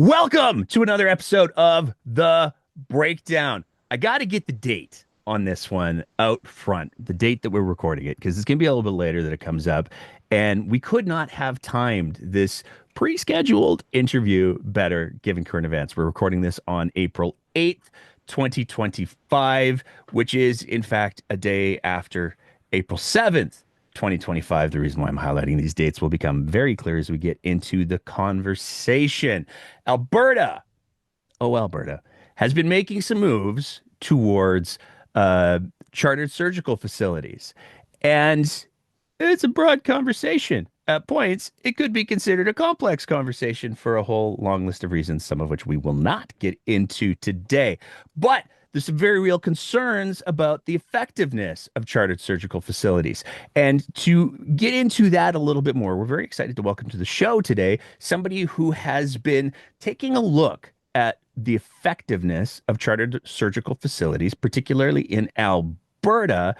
Welcome to another episode of The Breakdown. I got to get the date on this one out front, the date that we're recording it, because it's going to be a little bit later that it comes up. And we could not have timed this pre scheduled interview better given current events. We're recording this on April 8th, 2025, which is, in fact, a day after April 7th, 2025. The reason why I'm highlighting these dates will become very clear as we get into the conversation. Alberta, Alberta, has been making some moves towards uh, chartered surgical facilities. And it's a broad conversation. At points, it could be considered a complex conversation for a whole long list of reasons, some of which we will not get into today. But there's some very real concerns about the effectiveness of chartered surgical facilities. And to get into that a little bit more, we're very excited to welcome to the show today somebody who has been taking a look at the effectiveness of chartered surgical facilities, particularly in Alberta,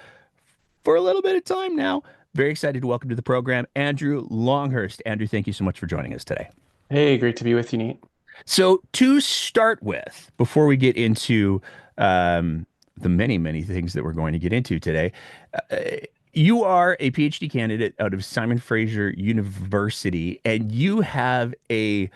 for a little bit of time now. Very excited to welcome to the program Andrew Longhurst. Andrew, thank you so much for joining us today. Hey, great to be with you, Nate. So, to start with, before we get into the many, many things that we're going to get into today, uh, you are a PhD candidate out of Simon Fraser University, and you have a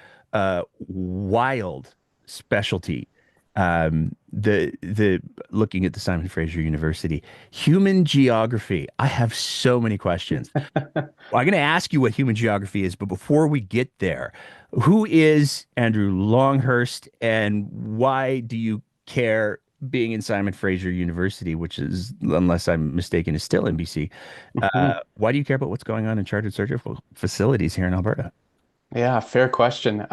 wild specialty. The looking at the Simon Fraser University, human geography. I have so many questions. Well, I'm going to ask you what human geography is, but before we get there, who is Andrew Longhurst and why do you care being in Simon Fraser University, which is, unless I'm mistaken, is still in BC? Mhm. Why do you care about what's going on in chartered surgical facilities here in Alberta? Yeah, fair question.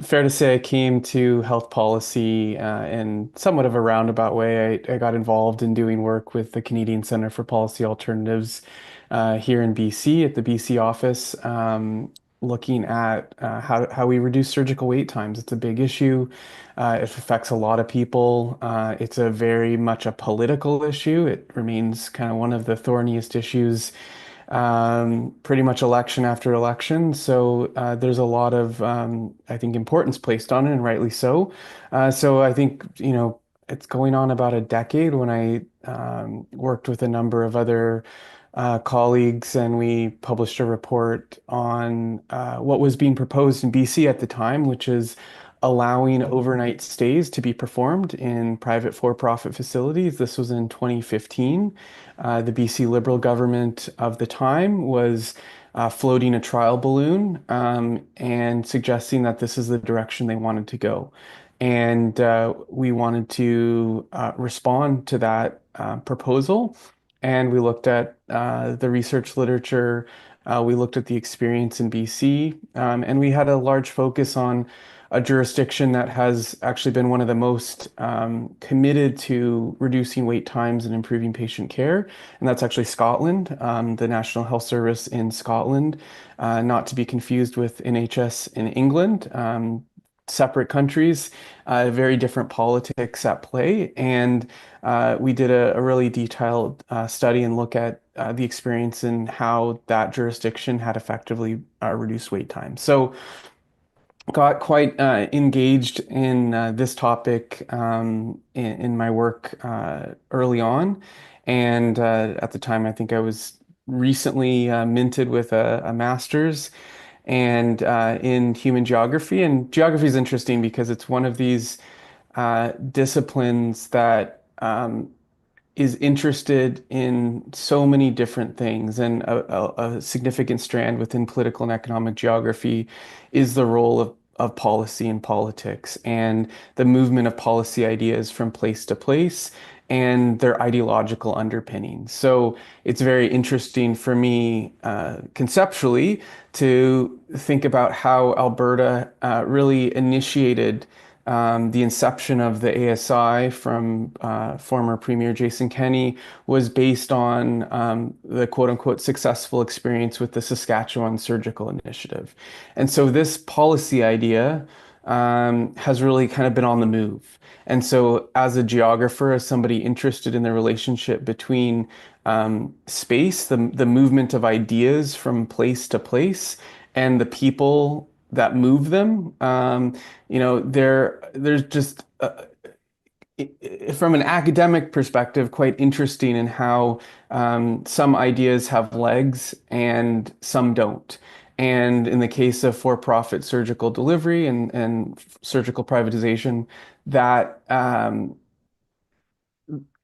Fair to say, I came to health policy in somewhat of a roundabout way. I got involved in doing work with the Canadian Centre for Policy Alternatives here in BC at the BC office, looking at how we reduce surgical wait times. It's a big issue. It affects a lot of people. It's a very much a political issue. It remains kind of one of the thorniest issues pretty much election after election. So there's a lot of, I think, importance placed on it, and rightly so. So I think, it's going on about a decade when I worked with a number of other colleagues, and we published a report on what was being proposed in BC at the time, which is allowing overnight stays to be performed in private for-profit facilities. This was in 2015. The BC Liberal government of the time was floating a trial balloon and suggesting that this is the direction they wanted to go. And we wanted to respond to that proposal. And we looked at the research literature, we looked at the experience in BC, and we had a large focus on a jurisdiction that has actually been one of the most committed to reducing wait times and improving patient care, and that's actually Scotland, the National Health Service in Scotland, not to be confused with NHS in England. Separate countries, very different politics at play. And we did a really detailed study and look at the experience and how that jurisdiction had effectively reduced wait time. So got quite engaged in this topic in my work early on. And at the time, I think I was recently minted with a master's and in human geography. And geography is interesting because it's one of these disciplines that is interested in so many different things. And a significant strand within political and economic geography is the role of policy and politics and the movement of policy ideas from place to place and their ideological underpinnings. So it's very interesting for me conceptually to think about how Alberta really initiated the inception of the ASI from former Premier Jason Kenney was based on the quote unquote successful experience with the Saskatchewan Surgical Initiative. And so this policy idea has really kind of been on the move. And so, as a geographer, as somebody interested in the relationship between space, the movement of ideas from place to place, and the people that move them. There's just from an academic perspective, quite interesting in how some ideas have legs and some don't. And in the case of for-profit surgical delivery and surgical privatization, that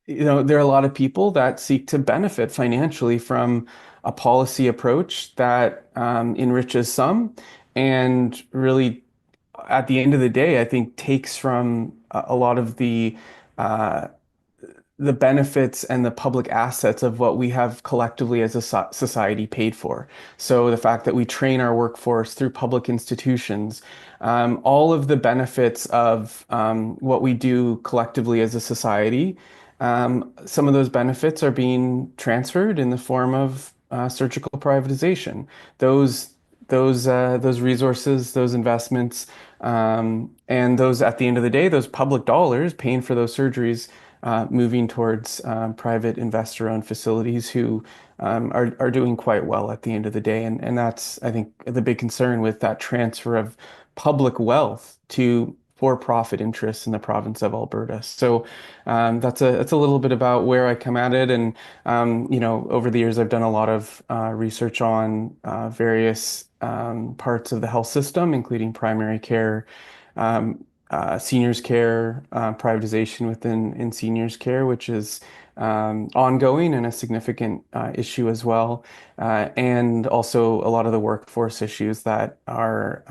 there are a lot of people that seek to benefit financially from a policy approach that enriches some and really, at the end of the day, I think takes from a lot of uh, the benefits and the public assets of what we have collectively as a society paid for. So the fact that we train our workforce through public institutions, all of the benefits of what we do collectively as a society, some of those benefits are being transferred in the form of surgical privatization. Those those resources, those investments, and those at the end of the day, those public dollars paying for those surgeries moving towards private investor-owned facilities who are doing quite well at the end of the day. And that's, I think, the big concern with that transfer of public wealth to for-profit interests in the province of Alberta. So that's a little bit about where I come at it. And over the years, I've done a lot of research on various parts of the health system, including primary care, seniors care, privatization within in seniors care, which is ongoing and a significant issue as well, and also a lot of the workforce issues that are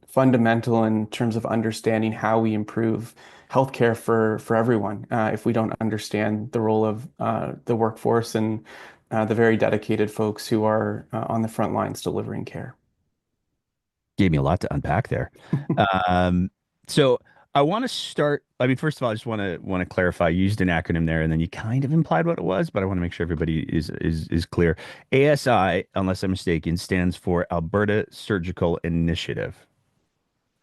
fundamental in terms of understanding how we improve healthcare for everyone. If we don't understand the role of the workforce and the very dedicated folks who are on the front lines delivering care. Gave me a lot to unpack there. Um, so I want to start. I mean, first of all, I just want to clarify. You used an acronym there, and then you kind of implied what it was, but I want to make sure everybody is clear. ASI, unless I'm mistaken, stands for Alberta Surgical Initiative.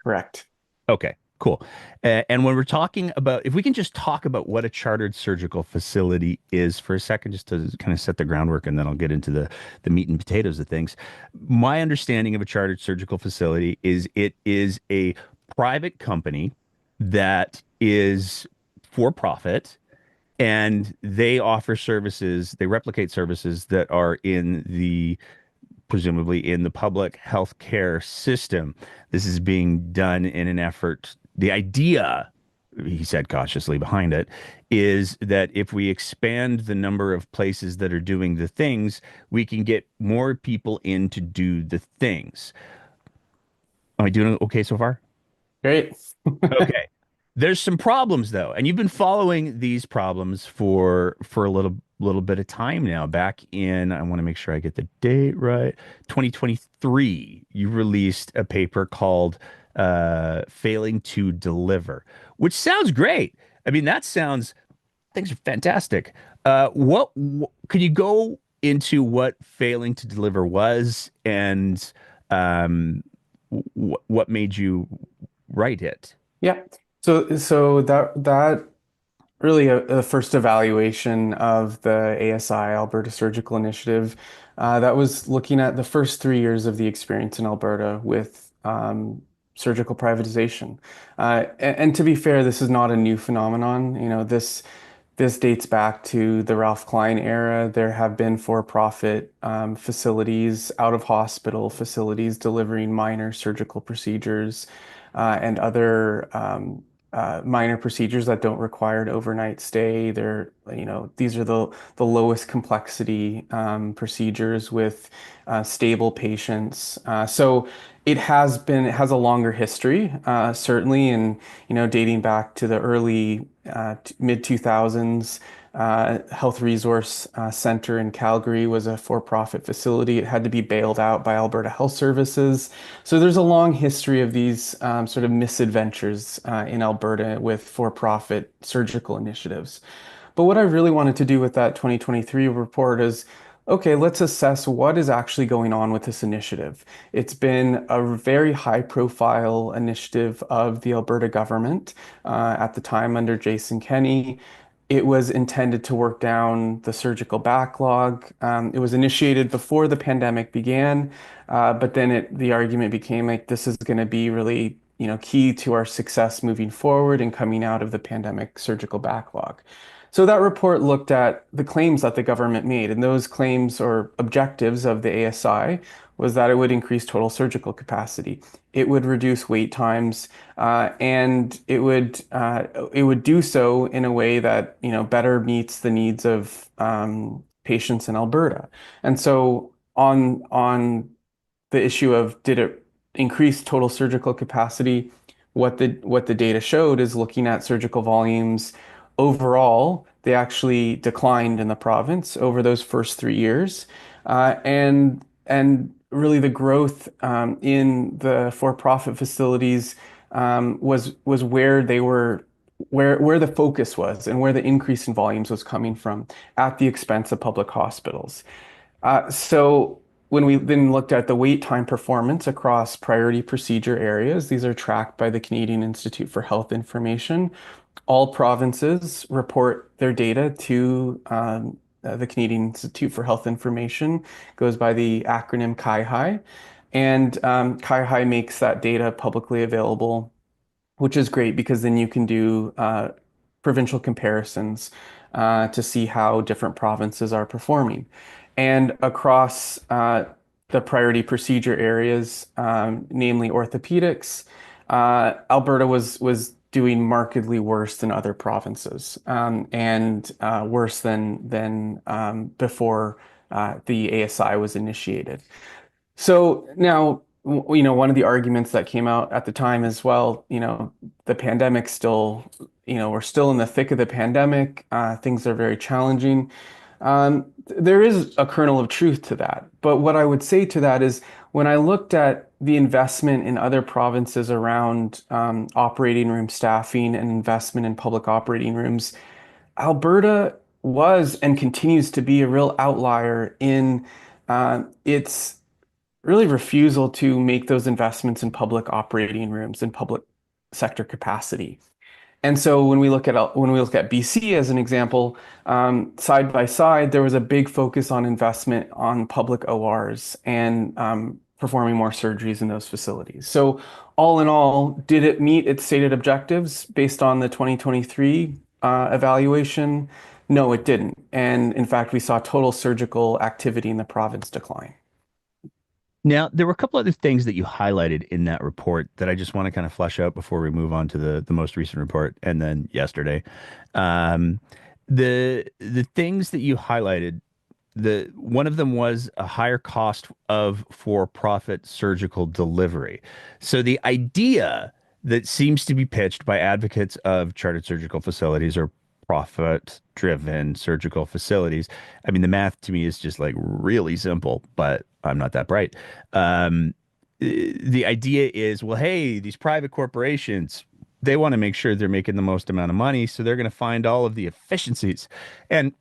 Correct. Okay, cool. And when we're talking about, if we can just talk about what a chartered surgical facility is for a second, just to kind of set the groundwork, and then I'll get into the meat and potatoes of things. My understanding of a chartered surgical facility is it is a private company that is for profit and they offer services, they replicate services that are in the presumably in the public healthcare system. This is being done in an effort. The idea, he said cautiously behind it, is that if we expand the number of places that are doing the things, we can get more people in to do the things. Am I doing okay so far? Great. Okay. There's some problems though, and you've been following these problems for a little bit of time now. Back in, I want to make sure I get the date right, 2023, you released a paper called "Failing to Deliver," which sounds great. I mean, that sounds things are fantastic. Could you go into what failing to deliver was and what made you write it? Yeah. So that really a first evaluation of the ASI Alberta Surgical Initiative that was looking at the first 3 years of the experience in Alberta with surgical privatization. And to be fair, this is not a new phenomenon. This dates back to the Ralph Klein era. There have been for-profit facilities, out-of-hospital facilities delivering minor surgical procedures and other minor procedures that don't require an overnight stay. These are the lowest complexity procedures with stable patients. So it has a longer history, certainly, and dating back to the early mid 2000s. Health Resource Center in Calgary was a for-profit facility. It had to be bailed out by Alberta Health Services. So there's a long history of these sort of misadventures in Alberta with for-profit surgical initiatives. But what I really wanted to do with that 2023 report is, okay, let's assess what is actually going on with this initiative. It's been a very high-profile initiative of the Alberta government at the time under Jason Kenney. It was intended to work down the surgical backlog. It was initiated before the pandemic began, but then the argument became like this is going to be really, key to our success moving forward and coming out of the pandemic surgical backlog. So that report looked at the claims that the government made, and those claims or objectives of the ASI was that it would increase total surgical capacity, it would reduce wait times, and it would do so in a way that better meets the needs of patients in Alberta. And so on the issue of did it increase total surgical capacity, what the data showed is looking at surgical volumes overall, they actually declined in the province over those first 3 years, and really the growth in the for-profit facilities was where they were. Where the focus was and where the increase in volumes was coming from at the expense of public hospitals. So when we then looked at the wait time performance across priority procedure areas, these are tracked by the Canadian Institute for Health Information. All provinces report their data to the Canadian Institute for Health Information, goes by the acronym CIHI. And CIHI makes that data publicly available, which is great because then you can do provincial comparisons to see how different provinces are performing. And across the priority procedure areas, namely orthopedics, Alberta was doing markedly worse than other provinces, and worse than before the ASI was initiated. So now, one of the arguments that came out at the time as well, the pandemic still, we're still in the thick of the pandemic. Things are very challenging. There is a kernel of truth to that. But what I would say to that is when I looked at the investment in other provinces around operating room staffing and investment in public operating rooms, Alberta was and continues to be a real outlier in its really refusal to make those investments in public operating rooms and public sector capacity. And so when we look at BC as an example, side by side, there was a big focus on investment on public ORs and performing more surgeries in those facilities. So all in all, did it meet its stated objectives based on the 2023 evaluation? No, it didn't. And in fact, we saw total surgical activity in the province decline. Now, there were a couple other things that you highlighted in that report that I just want to kind of flesh out before we move on to the most recent report and then yesterday. Um, the things that you highlighted, the one of them was a higher cost of for-profit surgical delivery. So the idea that seems to be pitched by advocates of chartered surgical facilities or profit-driven surgical facilities. I mean, the math to me is just like really simple, but I'm not that bright. Um, the idea is, well, hey, these private corporations, they want to make sure they're making the most amount of money, so they're going to find all of the efficiencies. And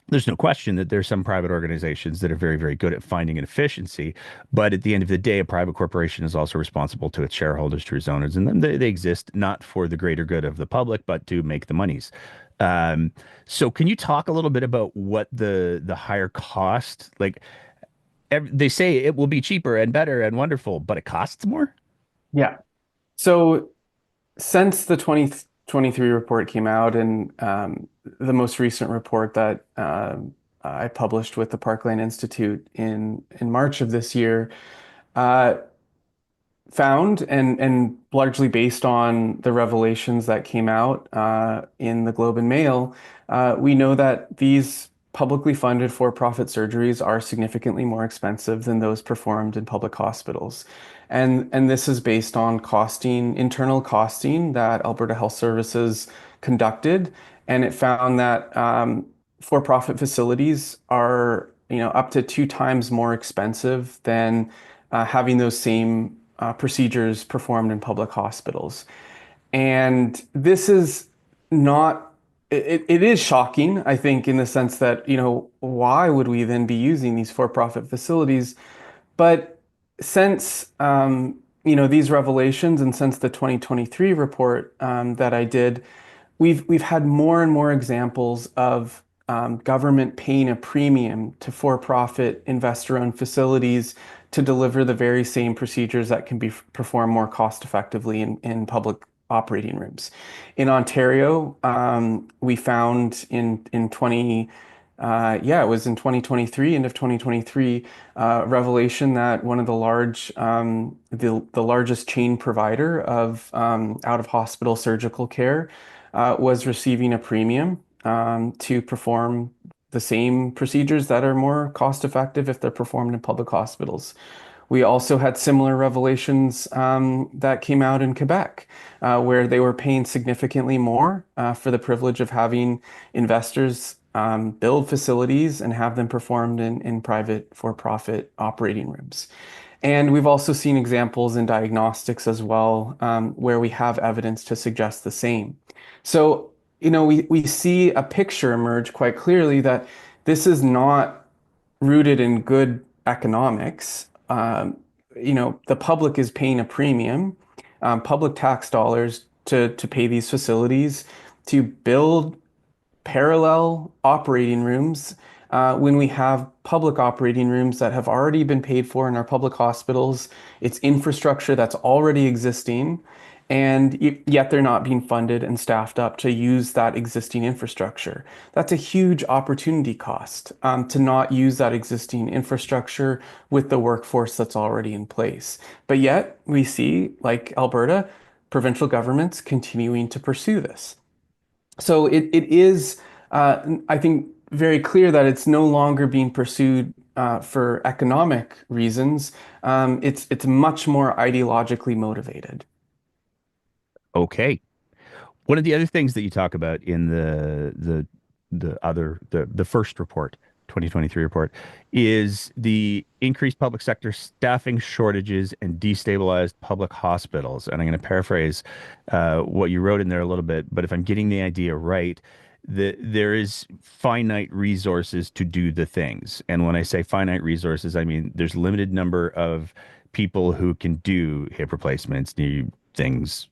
there's no question that there's some private organizations that are very, very good at finding an efficiency. But at the end of the day, a private corporation is also responsible to its shareholders, to its owners, and then they exist not for the greater good of the public, but to make the monies. Um, so can you talk a little bit about what the higher cost, like they say it will be cheaper and better and wonderful, but it costs more? Yeah. So since the 2023 report came out and the most recent report that I published with the Parkland Institute in March of this year, uh, found and largely based on the revelations that came out in the Globe and Mail, we know that these publicly funded for-profit surgeries are significantly more expensive than those performed in public hospitals. And this is based on internal costing that Alberta Health Services conducted, and it found that for-profit facilities are, up to 2 times more expensive than having those same procedures performed in public hospitals. And this is not, it is shocking, I think, in the sense that, why would we then be using these for-profit facilities? But since, these revelations and since the 2023 report that I did, we've had more and more examples of government paying a premium to for-profit investor-owned facilities to deliver the very same procedures that can be performed more cost-effectively in public operating rooms. In Ontario, we found in 20 yeah, it was in 2023, end of 2023, revelation that one of the largest chain provider of out of hospital surgical care was receiving a premium to perform the same procedures that are more cost effective if they're performed in public hospitals. We also had similar revelations that came out in Quebec, where they were paying significantly more for the privilege of having investors build facilities and have them performed in private for-profit operating rooms. And we've also seen examples in diagnostics as well, where we have evidence to suggest the same. So, we see a picture emerge quite clearly that this is not rooted in good economics. The public is paying a premium, public tax dollars to pay these facilities to build parallel operating rooms when we have public operating rooms that have already been paid for in our public hospitals. It's infrastructure that's already existing, and yet they're not being funded and staffed up to use that existing infrastructure. That's a huge opportunity cost to not use that existing infrastructure with the workforce that's already in place. But yet we see, like Alberta, provincial governments continuing to pursue this. So it is, I think, very clear that it's no longer being pursued for economic reasons. It's much more ideologically motivated. Okay. One of the other things that you talk about in the first report, 2023 report, is the increased public sector staffing shortages and destabilized public hospitals. And I'm going to paraphrase what you wrote in there a little bit, but if I'm getting the idea right, there is finite resources to do the things. And when I say finite resources, I mean there's limited number of people who can do hip replacements, knee things,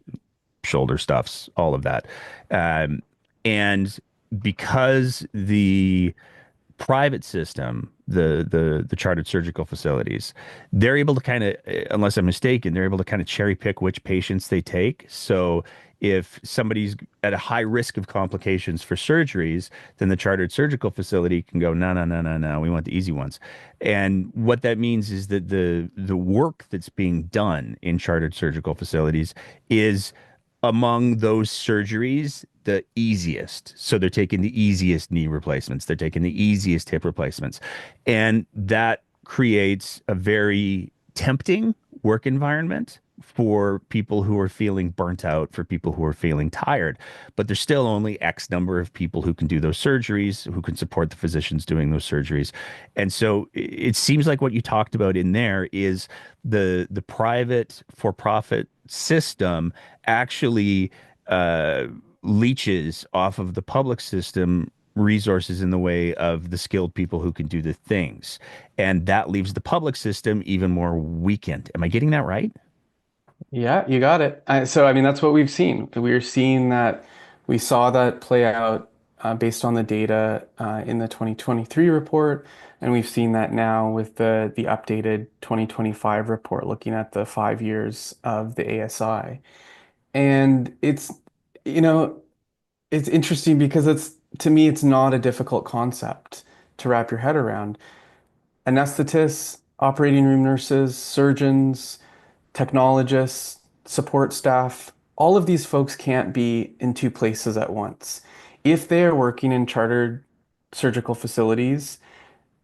shoulder stuffs, all of that. Um, and because the private system, the chartered surgical facilities, they're able to kind of, unless I'm mistaken, they're able to kind of cherry pick which patients they take. So if somebody's at a high risk of complications for surgeries, then the chartered surgical facility can go, no, no, no, no, no, we want the easy ones. And what that means is that the work that's being done in chartered surgical facilities is among those surgeries the easiest. So they're taking the easiest knee replacements, they're taking the easiest hip replacements. And that creates a very tempting work environment for people who are feeling burnt out, for people who are feeling tired. But there's still only X number of people who can do those surgeries, who can support the physicians doing those surgeries. And so it seems like what you talked about in there is the private for-profit system actually uh, leeches off of the public system resources in the way of the skilled people who can do the things. And that leaves the public system even more weakened. Am I getting that right? Yeah, you got it. So, I mean, that's what we've seen. We're seeing that we saw that play out based on the data in the 2023 report, and we've seen that now with the updated 2025 report looking at the 5 years of the ASI. And you know, it's interesting because to me, it's not a difficult concept to wrap your head around. Anesthetists, operating room nurses, surgeons, technologists, support staff, all of these folks can't be in two places at once. If they are working in chartered surgical facilities,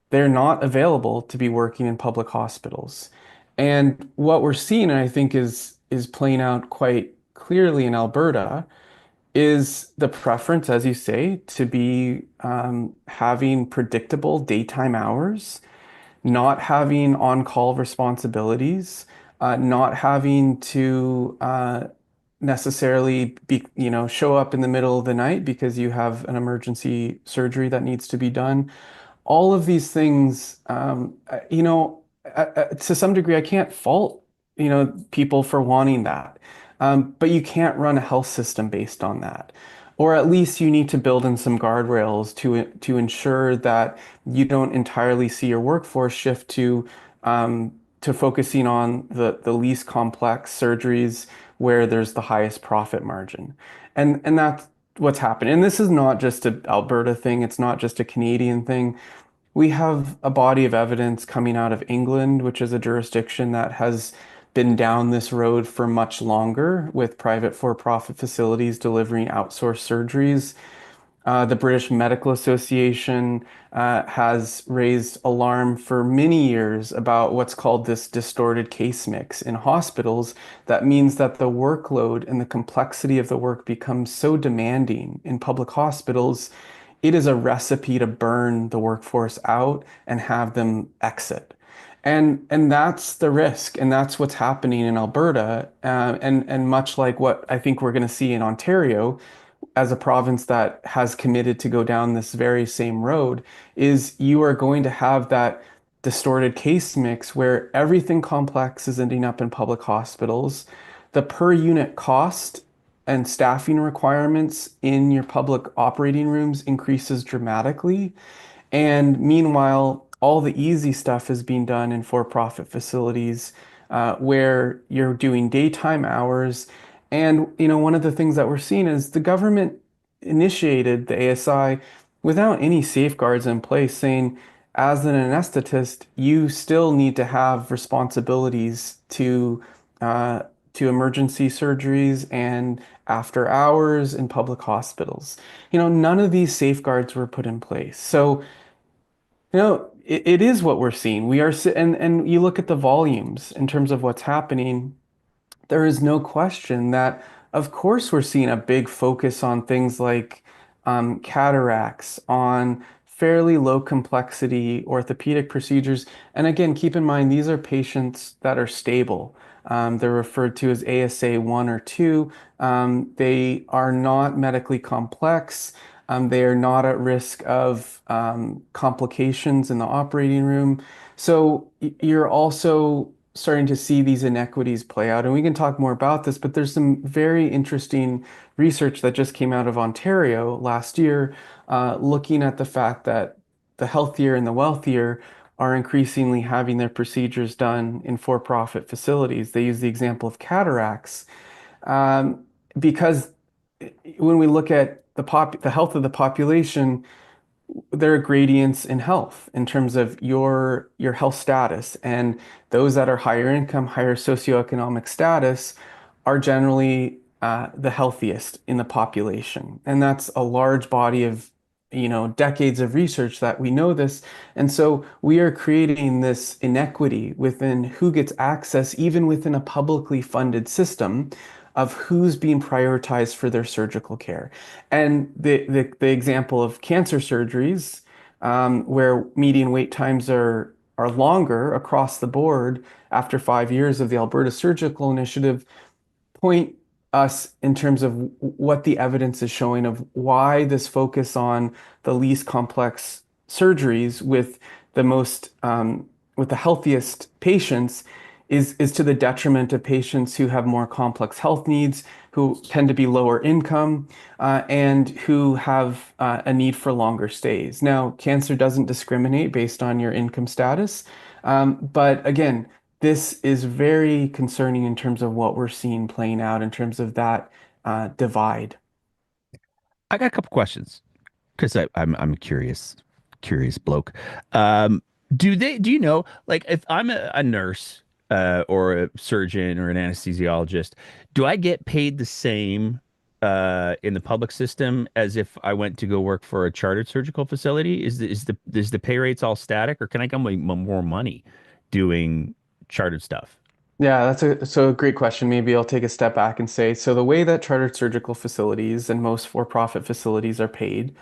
they're not available to be working in public hospitals. And what we're seeing, and I think is playing out quite clearly in Alberta, is the preference, as you say, to be having predictable daytime hours, not having on-call responsibilities, not having to necessarily show up in the middle of the night because you have an emergency surgery that needs to be done. All of these things, to some degree, I can't fault, people for wanting that. But you can't run a health system based on that. Or at least you need to build in some guardrails to ensure that you don't entirely see your workforce shift to focusing on the least complex surgeries where there's the highest profit margin. And that's what's happened. And this is not just an Alberta thing, it's not just a Canadian thing. We have a body of evidence coming out of England, which is a jurisdiction that has been down this road for much longer with private for-profit facilities delivering outsourced surgeries. The British Medical Association has raised alarm for many years about what's called this distorted case mix in hospitals. That means that the workload and the complexity of the work becomes so demanding in public hospitals, it is a recipe to burn the workforce out and have them exit. And that's the risk, and that's what's happening in Alberta, and much like what I think we're going to see in Ontario, as a province that has committed to go down this very same road, is you are going to have that distorted case mix where everything complex is ending up in public hospitals. The per unit cost and staffing requirements in your public operating rooms increases dramatically. And meanwhile, all the easy stuff is being done in for-profit facilities where you're doing daytime hours. And one of the things that we're seeing is the government initiated the ASI without any safeguards in place, saying, as an anesthetist, you still need to have responsibilities uh, to emergency surgeries and after hours in public hospitals. None of these safeguards were put in place. So it is what we're seeing. And you look at the volumes in terms of what's happening, there is no question that, of course, we're seeing a big focus on things like cataracts, on fairly low complexity orthopedic procedures. And again, keep in mind, these are patients that are stable. They're referred to as ASA 1 or 2. They are not medically complex. They are not at risk of complications in the operating room. So you're also starting to see these inequities play out. And we can talk more about this, but there's some very interesting research that just came out of Ontario last year, looking at the fact that the healthier and the wealthier are increasingly having their procedures done in for-profit facilities. They use the example of cataracts um, because when we look at the health of the population, there are gradients in health in terms of your health status, and those that are higher income, higher socioeconomic status are generally the healthiest in the population. And that's a large body of decades of research that we know this. And so we are creating this inequity within who gets access, even within a publicly funded system, of who's being prioritized for their surgical care. And the example of cancer surgeries, where median wait times are longer across the board after 5 years of the Alberta Surgical Initiative, point us in terms of what the evidence is showing of why this focus on the least complex surgeries with the healthiest patients is to the detriment of patients who have more complex health needs, who tend to be lower income, and who have a need for longer stays. Now, cancer doesn't discriminate based on your income status, but again, this is very concerning in terms of what we're seeing playing out in terms of that divide. I got a couple questions because I'm a curious bloke. Um, do you know, like, if I'm a nurse or a surgeon or an anesthesiologist, do I get paid the same in the public system as if I went to go work for a chartered surgical facility? Is the pay rates all static, or can I come with more money doing chartered stuff? Yeah, that's a great question. Maybe I'll take a step back and say, so the way that chartered surgical facilities and most for-profit facilities are paid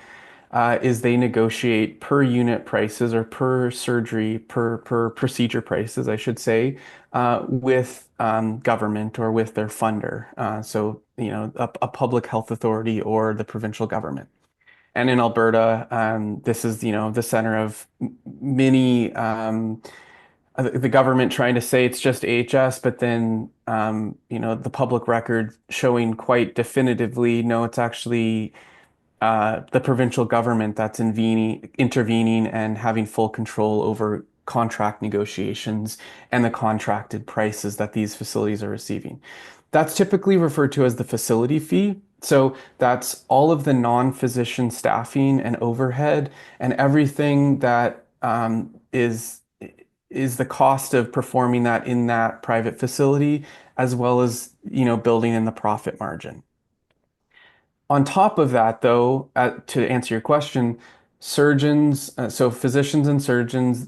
is they negotiate per unit prices or per surgery, per procedure prices, I should say, with government or with their funder. So, a public health authority or the provincial government. And in Alberta, this is, the center of many the government trying to say it's just AHS, but then the public record showing quite definitively, no, it's actually the provincial government that's intervening and having full control over contract negotiations and the contracted prices that these facilities are receiving. That's typically referred to as the facility fee. So that's all of the non-physician staffing and overhead and everything that is the cost of performing that in that private facility, as well as building in the profit margin. On top of that, though, to answer your question, so physicians and surgeons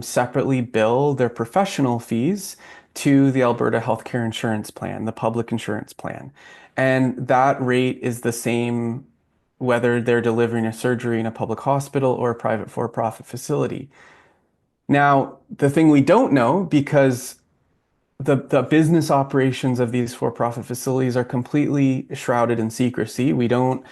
separately bill their professional fees to the Alberta Healthcare Insurance Plan, the public insurance plan. And that rate is the same whether they're delivering a surgery in a public hospital or a private for-profit facility. Now, the thing we don't know, because the business operations of these for-profit facilities are completely shrouded in secrecy. We don't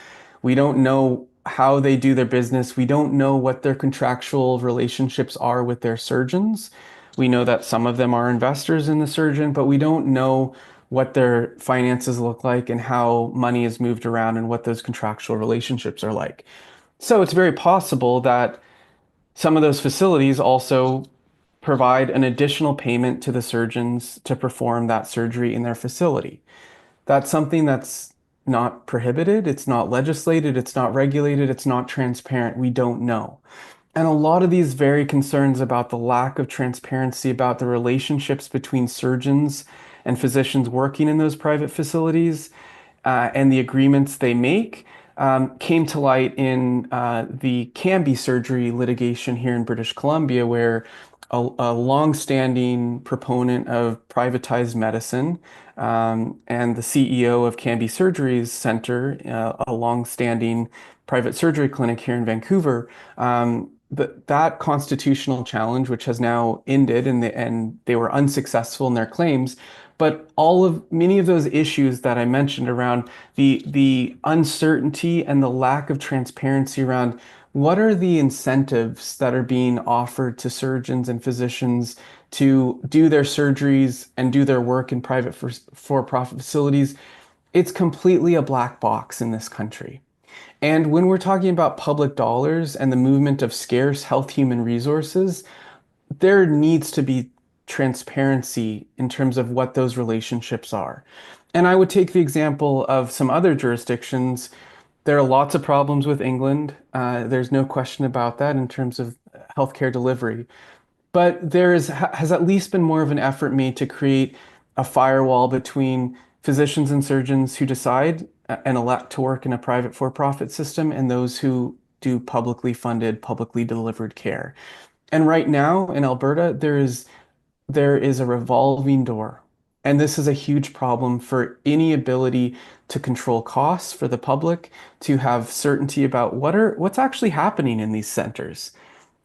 know how they do their business. We don't know what their contractual relationships are with their surgeons. We know that some of them are investors in the surgeon, but we don't know what their finances look like and how money is moved around and what those contractual relationships are like. So it's very possible that some of those facilities also provide an additional payment to the surgeons to perform that surgery in their facility. That's something that's not prohibited, it's not legislated, it's not regulated, it's not transparent. We don't know. And a lot of these very concerns about the lack of transparency about the relationships between surgeons and physicians working in those private facilities and the agreements they make came to light in the Cambie surgery litigation here in British Columbia, where a long-standing proponent of privatized medicine and the CEO of Cambie Surgery Center, a long-standing private surgery clinic here in Vancouver, that constitutional challenge, which has now ended, and they were unsuccessful in their claims, but many of those issues that I mentioned around the uncertainty and the lack of transparency around what are the incentives that are being offered to surgeons and physicians to do their surgeries and do their work in private for-profit facilities, it's completely a black box in this country. And when we're talking about public dollars and the movement of scarce health human resources, there needs to be transparency in terms of what those relationships are. And I would take the example of some other jurisdictions. There are lots of problems with England. There's no question about that in terms of healthcare delivery. But has at least been more of an effort made to create a firewall between physicians and surgeons who decide and elect to work in a private for-profit system and those who do publicly funded, publicly delivered care. And right now in Alberta, there is a revolving door. And this is a huge problem for any ability to control costs for the public, to have certainty about what's actually happening in these centers.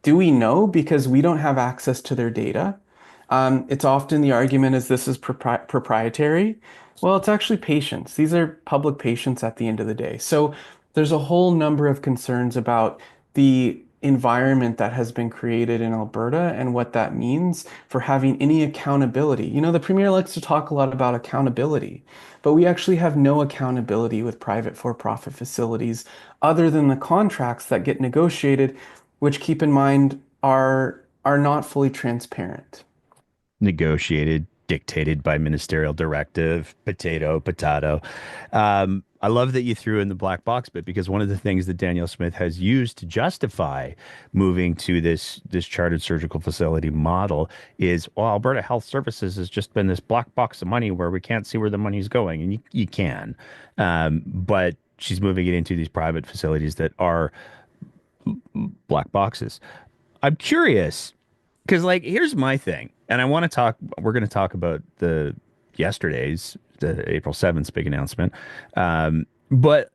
Do we know because we don't have access to their data? It's often the argument is this is proprietary. Well, it's actually patients. These are public patients at the end of the day. So there's a whole number of concerns about the environment that has been created in Alberta and what that means for having any accountability. The Premier likes to talk a lot about accountability, but we actually have no accountability with private for-profit facilities other than the contracts that get negotiated, which keep in mind are not fully transparent. Negotiated, dictated by ministerial directive, potato. I love that you threw in the black box bit because one of the things that Danielle Smith has used to justify moving to this chartered surgical facility model is, well, Alberta Health Services has just been this black box of money where we can't see where the money's going, and you can, but she's moving it into these private facilities that are black boxes. I'm curious because, like, here's my thing, and I want to talk. We're going to talk about the April 7th big announcement. But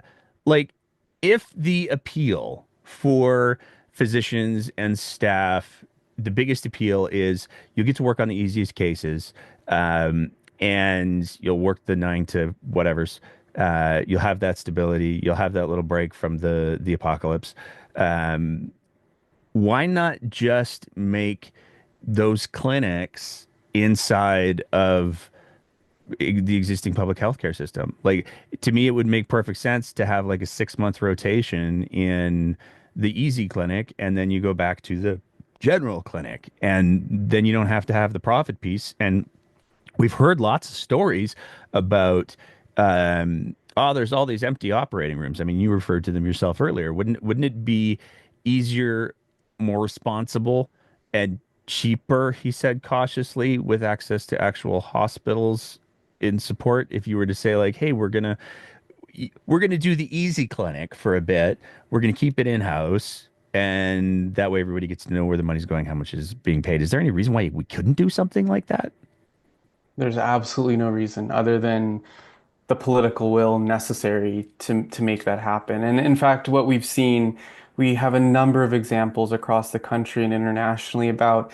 like, if the appeal for physicians and staff, the biggest appeal is you get to work on the easiest cases, and you'll work the 9 to whatever's. You'll have that stability. You'll have that little break from the apocalypse. Why not just make those clinics inside of the existing public healthcare system. Like to me, it would make perfect sense to have like a 6 month rotation in the easy clinic, and then you go back to the general clinic, and then you don't have to have the profit piece. And we've heard lots of stories about oh, there's all these empty operating rooms. I mean, you referred to them yourself earlier. Wouldn't it be easier, more responsible, and cheaper, he said cautiously, with access to actual hospitals in support, if you were to say like, hey, we're gonna do the easy clinic for a bit. We're gonna keep it in-house. And that way everybody gets to know where the money's going, how much is being paid. Is there any reason why we couldn't do something like that? There's absolutely no reason other than the political will necessary to make that happen. And in fact, what we've seen, we have a number of examples across the country and internationally about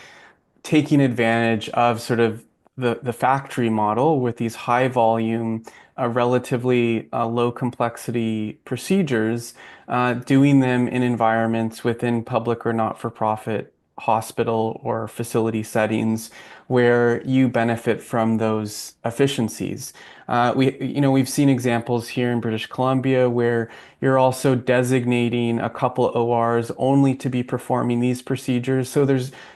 taking advantage of sort of the factory model with these high volume, relatively low complexity procedures, doing them in environments within public or not-for-profit hospital or facility settings where you benefit from those efficiencies. We've seen examples here in British Columbia where you're also designating a couple ORs only to be performing these procedures. So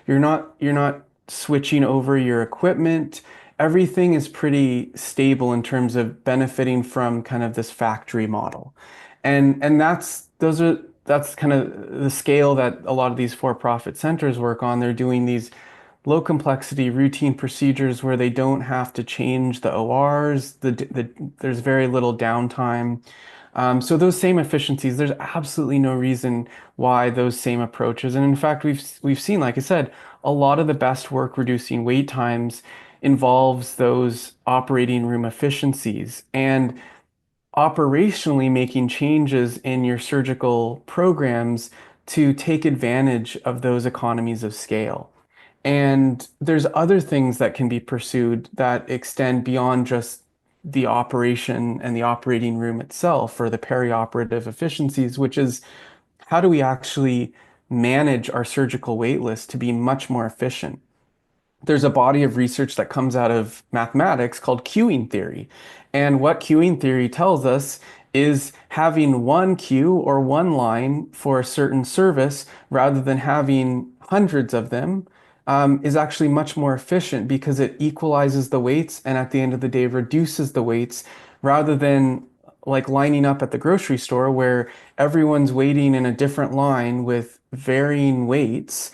you're not switching over your equipment. Everything is pretty stable in terms of benefiting from kind of this factory model. And that's kind of the scale that a lot of these for-profit centers work on. They're doing these low complexity routine procedures where they don't have to change the ORs. There's very little downtime. So those same efficiencies, there's absolutely no reason why those same approaches. And in fact, we've seen, like I said, a lot of the best work reducing wait times involves those operating room efficiencies and operationally making changes in your surgical programs to take advantage of those economies of scale. And there's other things that can be pursued that extend beyond just the operation and the operating room itself or the perioperative efficiencies, which is how do we actually manage our surgical wait list to be much more efficient? There's a body of research that comes out of mathematics called queuing theory. And what queuing theory tells us is having one queue or one line for a certain service rather than having hundreds of them is actually much more efficient because it equalizes the weights and at the end of the day reduces the weights rather than like lining up at the grocery store where everyone's waiting in a different line with varying weights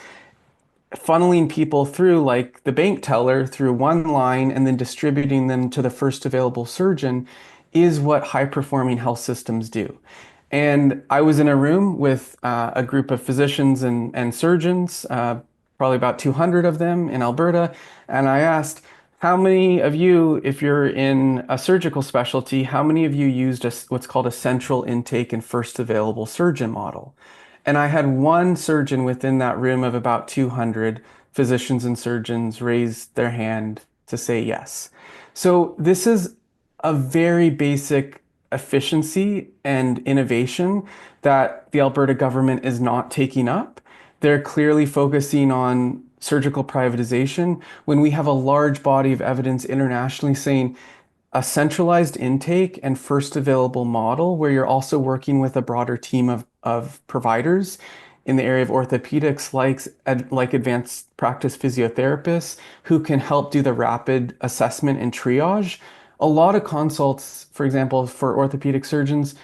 funneling people through like the bank teller through one line and then distributing them to the first available surgeon is what high performing health systems do. And I was in a room with a group of physicians and surgeons, probably about 200 of them in Alberta. And I asked, how many of you, if you're in a surgical specialty, how many of you used what's called a central intake and first available surgeon model? And I had one surgeon within that room of about 200 physicians and surgeons raise their hand to say yes. So this is a very basic efficiency and innovation that the Alberta government is not taking up. They're clearly focusing on surgical privatization when we have a large body of evidence internationally saying a centralized intake and first available model where you're also working with a broader team of providers in the area of orthopedics like advanced practice physiotherapists who can help do the rapid assessment and triage. A lot of consults, for example, for orthopedic surgeons,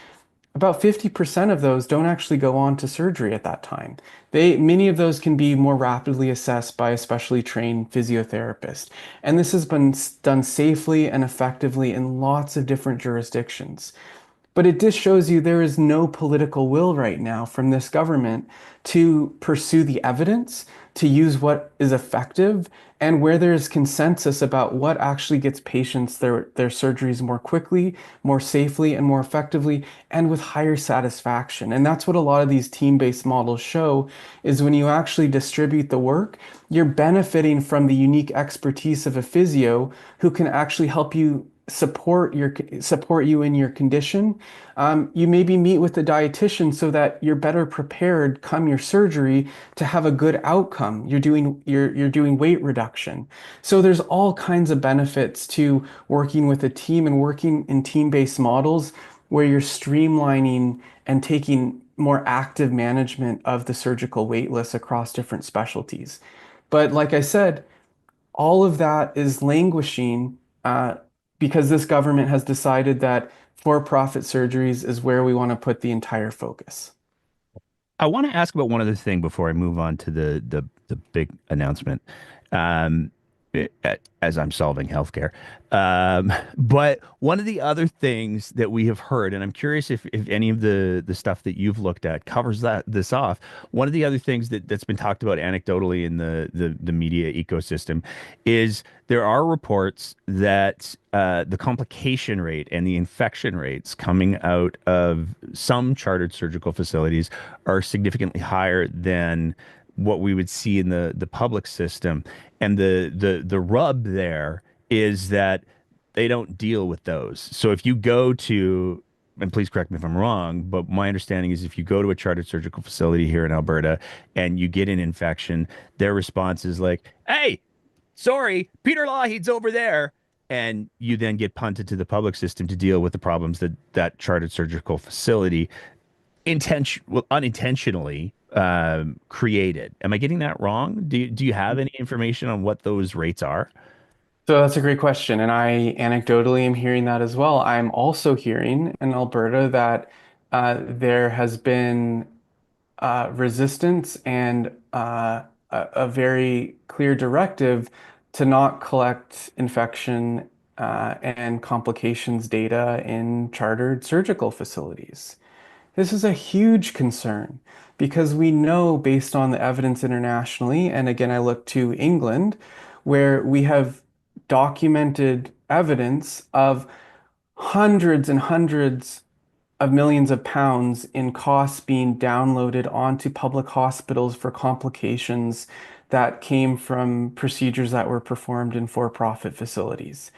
about 50% of those don't actually go on to surgery at that time. Many of those can be more rapidly assessed by a specially trained physiotherapist. And this has been done safely and effectively in lots of different jurisdictions. But it just shows you there is no political will right now from this government to pursue the evidence, to use what is effective, and where there is consensus about what actually gets patients their surgeries more quickly, more safely, and more effectively, and with higher satisfaction. And that's what a lot of these team-based models show is when you actually distribute the work, you're benefiting from the unique expertise of a physio who can actually help you support you in your condition. You maybe meet with the dietitian so that you're better prepared come your surgery to have a good outcome. You're doing weight reduction. So there's all kinds of benefits to working with a team and working in team-based models where you're streamlining and taking more active management of the surgical wait list across different specialties. But like I said, all of that is languishing because this government has decided that for-profit surgeries is where we want to put the entire focus. I want to ask about one other thing before I move on to the big announcement. Um, as I'm solving healthcare. But one of the other things that we have heard, and I'm curious if any of the stuff that you've looked at covers this off. One of the other things that's been talked about anecdotally in the media ecosystem is there are reports that the complication rate and the infection rates coming out of some chartered surgical facilities are significantly higher than what we would see in the public system. And the rub there is that they don't deal with those. So if you go to, and please correct me if I'm wrong, but my understanding is if you go to a chartered surgical facility here in Alberta and you get an infection, their response is like, "Hey, sorry, Peter Lougheed's over there." And you then get punted to the public system to deal with the problems that that chartered surgical facility unintentionally created. Am I getting that wrong? Do you have any information on what those rates are? So that's a great question. And I anecdotally am hearing that as well. I'm also hearing in Alberta that there has been resistance and a very clear directive to not collect infection and complications data in chartered surgical facilities. This is a huge concern because we know based on the evidence internationally, and again, I look to England, where we have documented evidence of hundreds and hundreds of millions of pounds in costs being downloaded onto public hospitals for complications that came from procedures that were performed in for-profit facilities.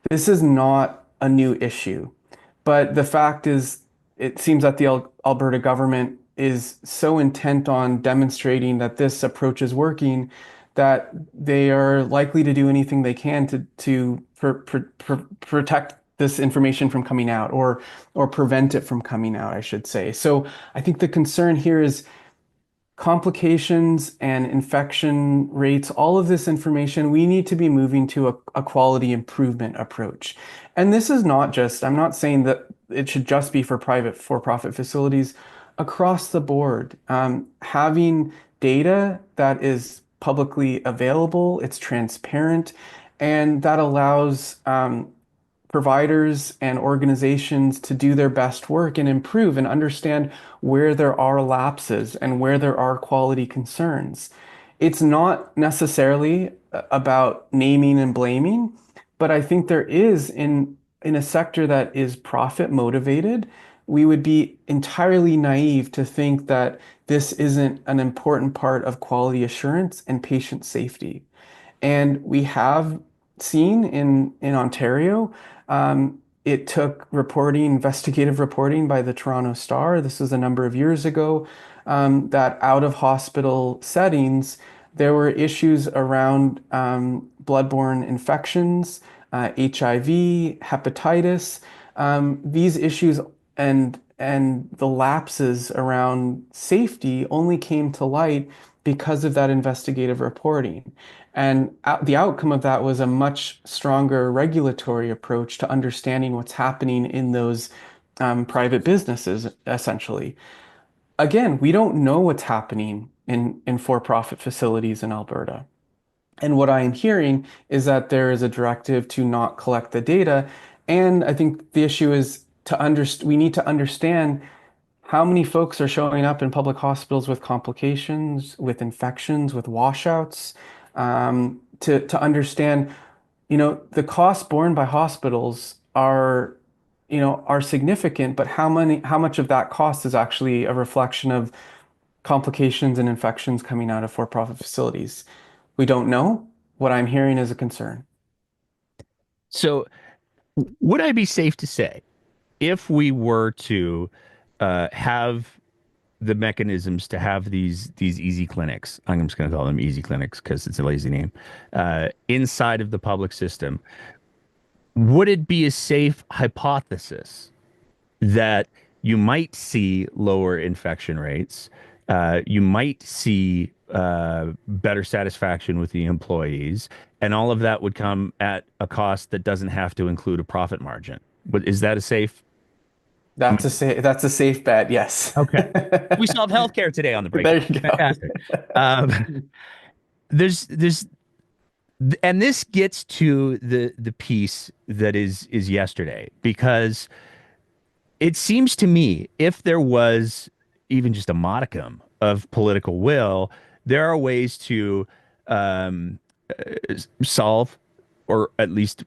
This is not a new issue, but the fact is, it seems that the Alberta government is so intent on demonstrating that this approach is working that they are likely to do anything they can to protect this information from coming out or prevent it from coming out, I should say. So I think the concern here is complications and infection rates, all of this information, we need to be moving to a quality improvement approach. And this is not just, I'm not saying that it should just be for private for-profit facilities across the board. Having data that is publicly available, it's transparent, and that allows providers and organizations to do their best work and improve and understand where there are lapses and where there are quality concerns. It's not necessarily about naming and blaming, but I think there is in a sector that is profit motivated, we would be entirely naive to think that this isn't an important part of quality assurance and patient safety. And we have seen in Ontario, it took reporting, investigative reporting by the Toronto Star. This was a number of years ago, that out of hospital settings, there were issues around bloodborne infections, HIV, hepatitis. These issues and the lapses around safety only came to light because of that investigative reporting. And the outcome of that was a much stronger regulatory approach to understanding what's happening in those private businesses, essentially. Again, we don't know what's happening in for-profit facilities in Alberta. And what I am hearing is that there is a directive to not collect the data. And I think the issue is we need to understand how many folks are showing up in public hospitals with complications, with infections, with washouts, to understand, the costs borne by hospitals are significant, but how much of that cost is actually a reflection of complications and infections coming out of for-profit facilities? We don't know. What I'm hearing is a concern. So Would I be safe to say if we were to have the mechanisms to have these easy clinics, I'm just going to call them easy clinics because it's a lazy name, inside of the public system, would it be a safe hypothesis that you might see lower infection rates, you might see better satisfaction with the employees, and all of that would come at a cost that doesn't have to include a profit margin? But is that a safe? I mean, That's a safe bet, yes. okay. We solved healthcare today on the There breakdown. you go. Fantastic. Um, there's and this gets to the piece that is yesterday, because it seems to me if there was even just a modicum of political will, there are ways to um, solve, or at least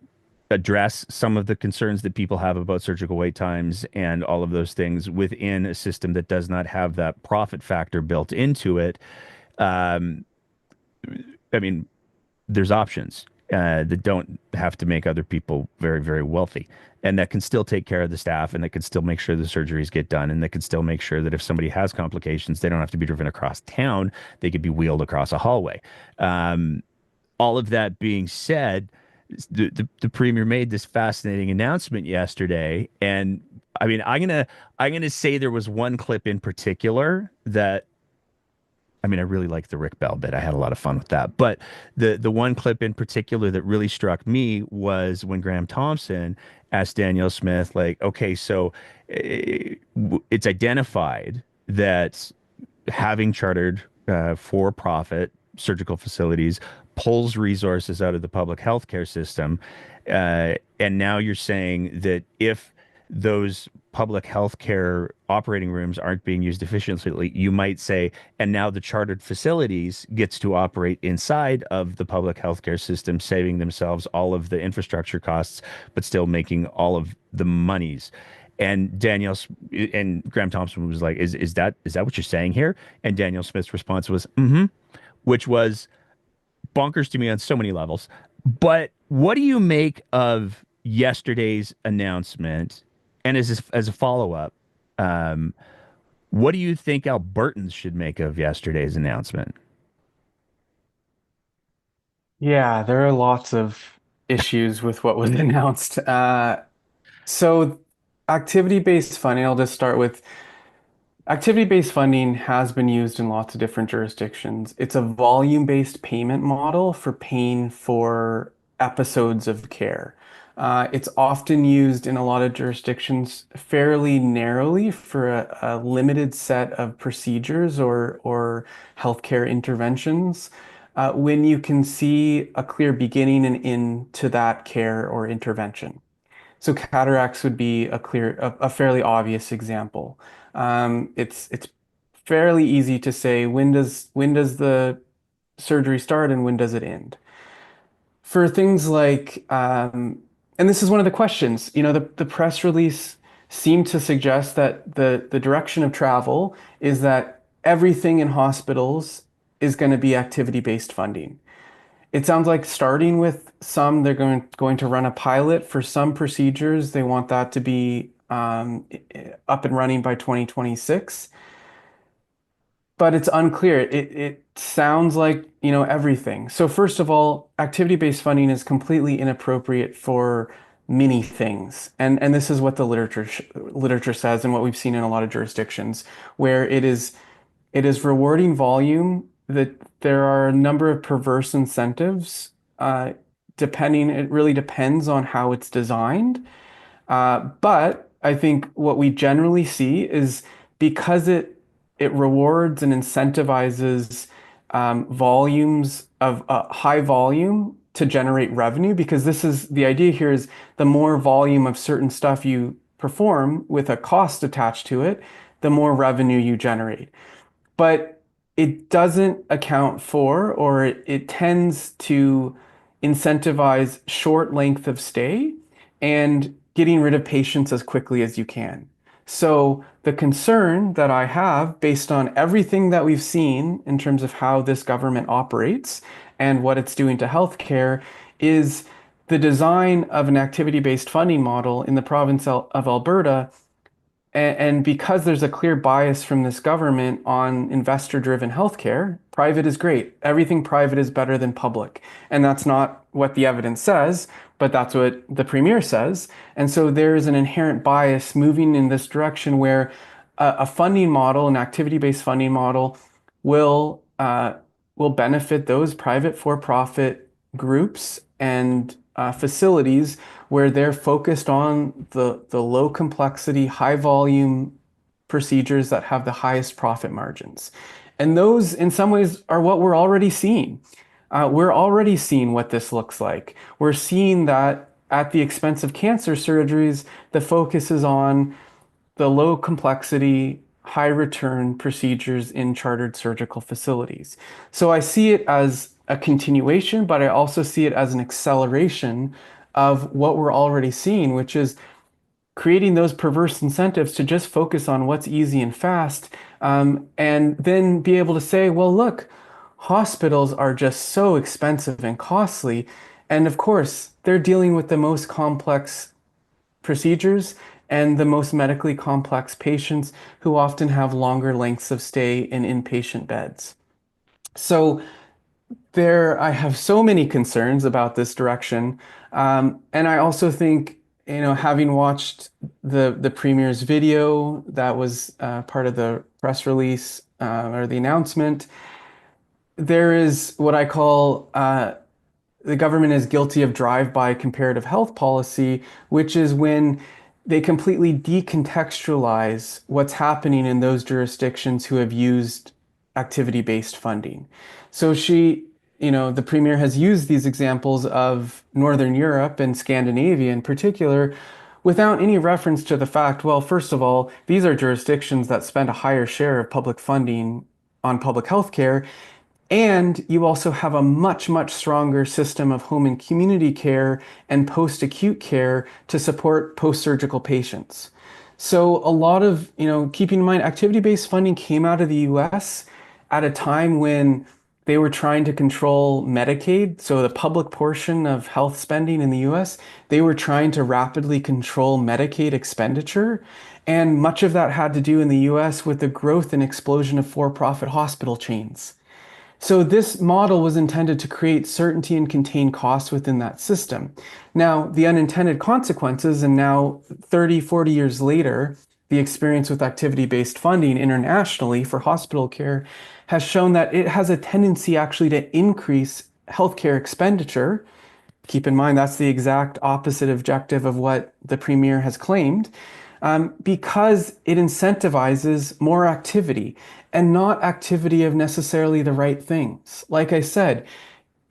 address, some of the concerns that people have about surgical wait times and all of those things within a system that does not have that profit factor built into it. Um, I mean, there's options that don't have to make other people very, very wealthy, and that can still take care of the staff, and that can still make sure the surgeries get done, and that can still make sure that if somebody has complications, they don't have to be driven across town. They could be wheeled across a hallway. Um, all of that being said, the premier made this fascinating announcement yesterday, and I mean, I'm gonna say there was one clip in particular that, I mean, I really like the Rick Bell bit. I had a lot of fun with that. But the one clip in particular that really struck me was when Graham Thompson asked Danielle Smith, like, okay, so it's identified that having chartered for-profit surgical facilities pulls resources out of the public healthcare system. And now you're saying that if those public healthcare operating rooms aren't being used efficiently, you might say, and now the chartered facilities gets to operate inside of the public healthcare system, saving themselves all of the infrastructure costs, but still making all of the monies. And and Graham Thompson was like, is that what you're saying here? And Danielle Smith's response was, mm-hmm, which was bonkers to me on so many levels. But what do you make of yesterday's announcement? And as a follow up, um, what do you think Albertans should make of yesterday's announcement? Yeah, there are lots of issues with what was announced. So activity-based funding, I'll just start with activity-based funding has been used in lots of different jurisdictions. It's a volume-based payment model for paying for episodes of care. It's often used in a lot of jurisdictions fairly narrowly for a limited set of procedures or healthcare interventions. When you can see a clear beginning and end to that care or intervention. So cataracts would be a fairly obvious example. It's fairly easy to say when does the surgery start and when does it end. For things like, and this is one of the questions, the press release seemed to suggest that the direction of travel is that everything in hospitals is going to be activity-based funding. It sounds like starting with some, they're going to run a pilot for some procedures. They want that to be up and running by 2026, but it's unclear. It sounds like, everything. So first of all, activity-based funding is completely inappropriate for many things. And this is what the literature says and what we've seen in a lot of jurisdictions where it is rewarding volume that there are a number of perverse incentives, it really depends on how it's designed. But I think what we generally see is because it rewards and incentivizes volumes of high volume to generate revenue, because this is the idea here is the more volume of certain stuff you perform with a cost attached to it, the more revenue you generate, but it doesn't account for, or it tends to incentivize short length of stay and getting rid of patients as quickly as you can. So the concern that I have based on everything that we've seen in terms of how this government operates and what it's doing to healthcare is the design of an activity-based funding model in the province of Alberta, and because there's a clear bias from this government on investor-driven healthcare, private is great. Everything private is better than public. And that's not what the evidence says, but that's what the premier says. And so there is an inherent bias moving in this direction where a funding model, an activity-based funding model, will will benefit those private for-profit groups and facilities where they're focused on the low complexity, high volume procedures that have the highest profit margins. And those, in some ways, are what we're already seeing. We're already seeing what this looks like. We're seeing that at the expense of cancer surgeries, the focus is on the low complexity, high return procedures in chartered surgical facilities. So I see it as a continuation, but I also see it as an acceleration of what we're already seeing, which is creating those perverse incentives to just focus on what's easy and fast, and then be able to say, well, look, hospitals are just so expensive and costly. And of course, they're dealing with the most complex procedures and the most medically complex patients who often have longer lengths of stay in inpatient beds. So I have so many concerns about this direction. And I also think, having watched the premier's video that was part of the press release or the announcement, there is what I call the government is guilty of drive-by comparative health policy, which is when they completely decontextualize what's happening in those jurisdictions who have used activity-based funding. So the premier has used these examples of Northern Europe and Scandinavia in particular without any reference to the fact, well, first of all, these are jurisdictions that spend a higher share of public funding on public health care. And you also have a much, much stronger system of home and community care and post-acute care to support post-surgical patients. So a lot of, keeping in mind, activity-based funding came out of the US at a time when they were trying to control Medicaid, so the public portion of health spending in the US, they were trying to rapidly control Medicaid expenditure. And much of that had to do in the US with the growth and explosion of for-profit hospital chains. So this model was intended to create certainty and contain costs within that system. Now, the unintended consequences, and now 30, 40 years later, the experience with activity-based funding internationally for hospital care has shown that it has a tendency actually to increase healthcare expenditure. Keep in mind, that's the exact opposite objective of what the premier has claimed, because it incentivizes more activity and not activity of necessarily the right things. Like I said,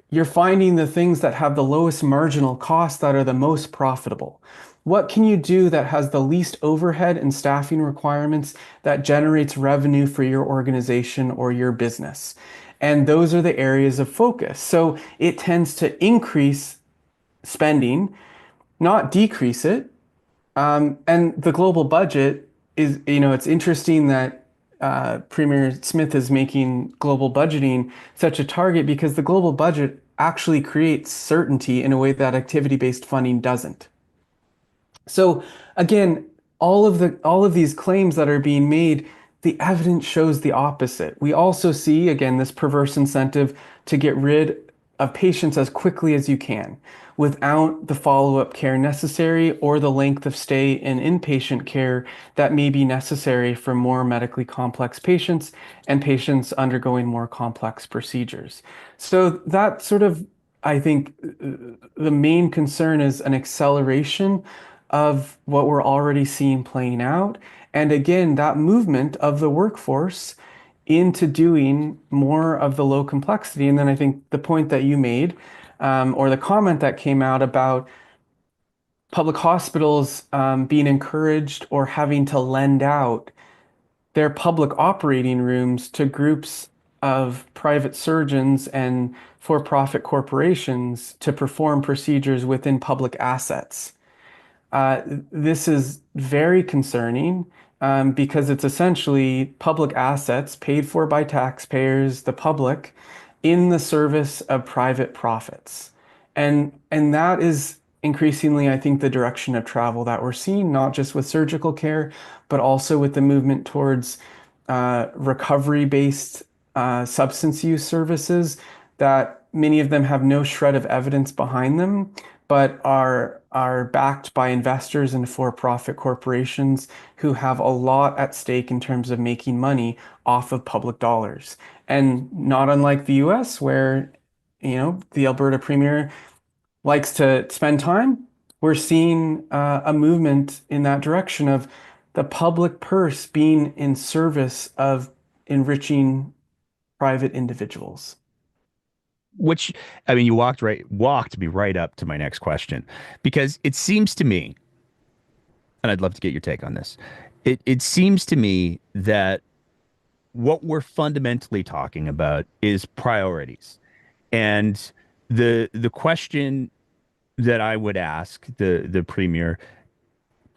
you're finding the things that have the lowest marginal cost that are the most profitable. What can you do that has the least overhead and staffing requirements that generates revenue for your organization or your business? And those are the areas of focus. So it tends to increase spending, not decrease it. And the global budget is, it's interesting that Premier Smith is making global budgeting such a target because the global budget actually creates certainty in a way that activity-based funding doesn't. So again, all of these claims that are being made, the evidence shows the opposite. We also see, again, this perverse incentive to get rid of patients as quickly as you can without the follow-up care necessary or the length of stay in inpatient care that may be necessary for more medically complex patients and patients undergoing more complex procedures. So that sort of, I think, the main concern is an acceleration of what we're already seeing playing out. And again, that movement of the workforce into doing more of the low complexity. And then I think the point that you made, or the comment that came out about public hospitals being encouraged or having to lend out their public operating rooms to groups of private surgeons and for-profit corporations to perform procedures within public assets. This is very concerning because it's essentially public assets paid for by taxpayers, the public, in the service of private profits. And that is increasingly, I think, the direction of travel that we're seeing, not just with surgical care, but also with the movement towards recovery-based substance use services that many of them have no shred of evidence behind them, but are backed by investors and for-profit corporations who have a lot at stake in terms of making money off of public dollars. And not unlike the US, where the Alberta Premier likes to spend time, we're seeing a movement in that direction of the public purse being in service of enriching private individuals. Which, I mean, you walked me right up to my next question, because it seems to me, and I'd love to get your take on this. It seems to me that what we're fundamentally talking about is priorities. And the question that I would ask the premier,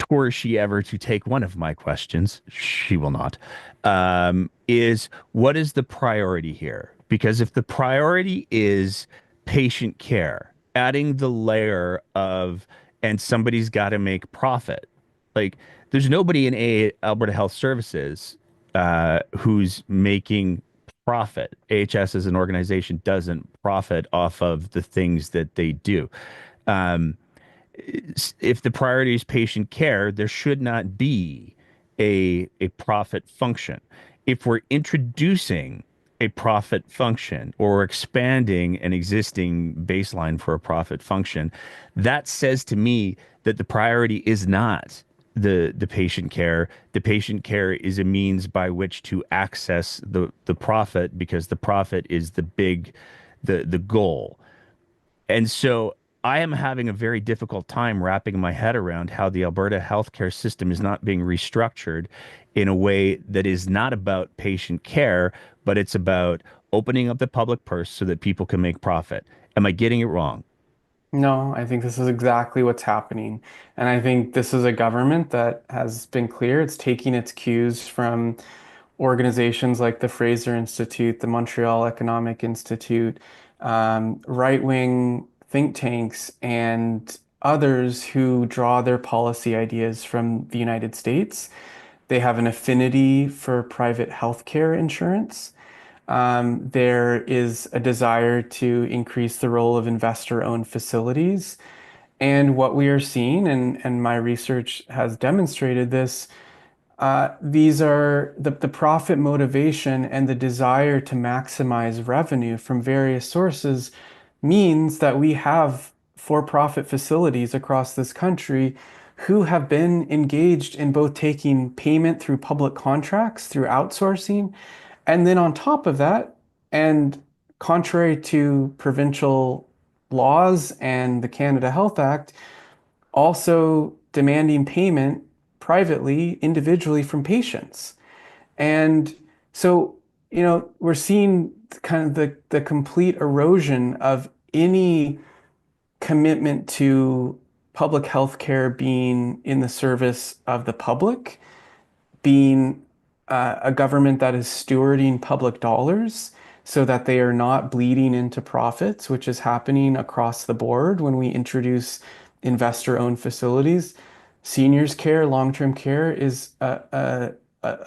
were she ever to take one of my questions, she will not, is what is the priority here? Because if the priority is patient care, adding the layer of, and somebody's got to make profit, like there's nobody in Alberta Health Services who's making profit. AHS as an organization doesn't profit off of the things that they do. Um, if the priority is patient care, there should not be a profit function. If we're introducing a profit function or expanding an existing baseline for a profit function, that says to me that the priority is not the patient care. The patient care is a means by which to access the profit, because the profit is the goal. And so I am having a very difficult time wrapping my head around how the Alberta healthcare system is not being restructured in a way that is not about patient care, but it's about opening up the public purse so that people can make profit. Am I getting it wrong? No, I think this is exactly what's happening. And I think this is a government that has been clear. It's taking its cues from organizations like the Fraser Institute, the Montreal Economic Institute, right-wing think tanks, and others who draw their policy ideas from the United States. They have an affinity for private healthcare insurance. There is a desire to increase the role of investor-owned facilities. And what we are seeing, and my research has demonstrated this, these are the profit motivation and the desire to maximize revenue from various sources means that we have for-profit facilities across this country who have been engaged in both taking payment through public contracts, through outsourcing, and then on top of that, and contrary to provincial laws and the Canada Health Act, also demanding payment privately, individually from patients. And so, we're seeing kind of the complete erosion of any commitment to public health care being in the service of the public, being a government that is stewarding public dollars so that they are not bleeding into profits, which is happening across the board when we introduce investor-owned facilities. Seniors care, long-term care is a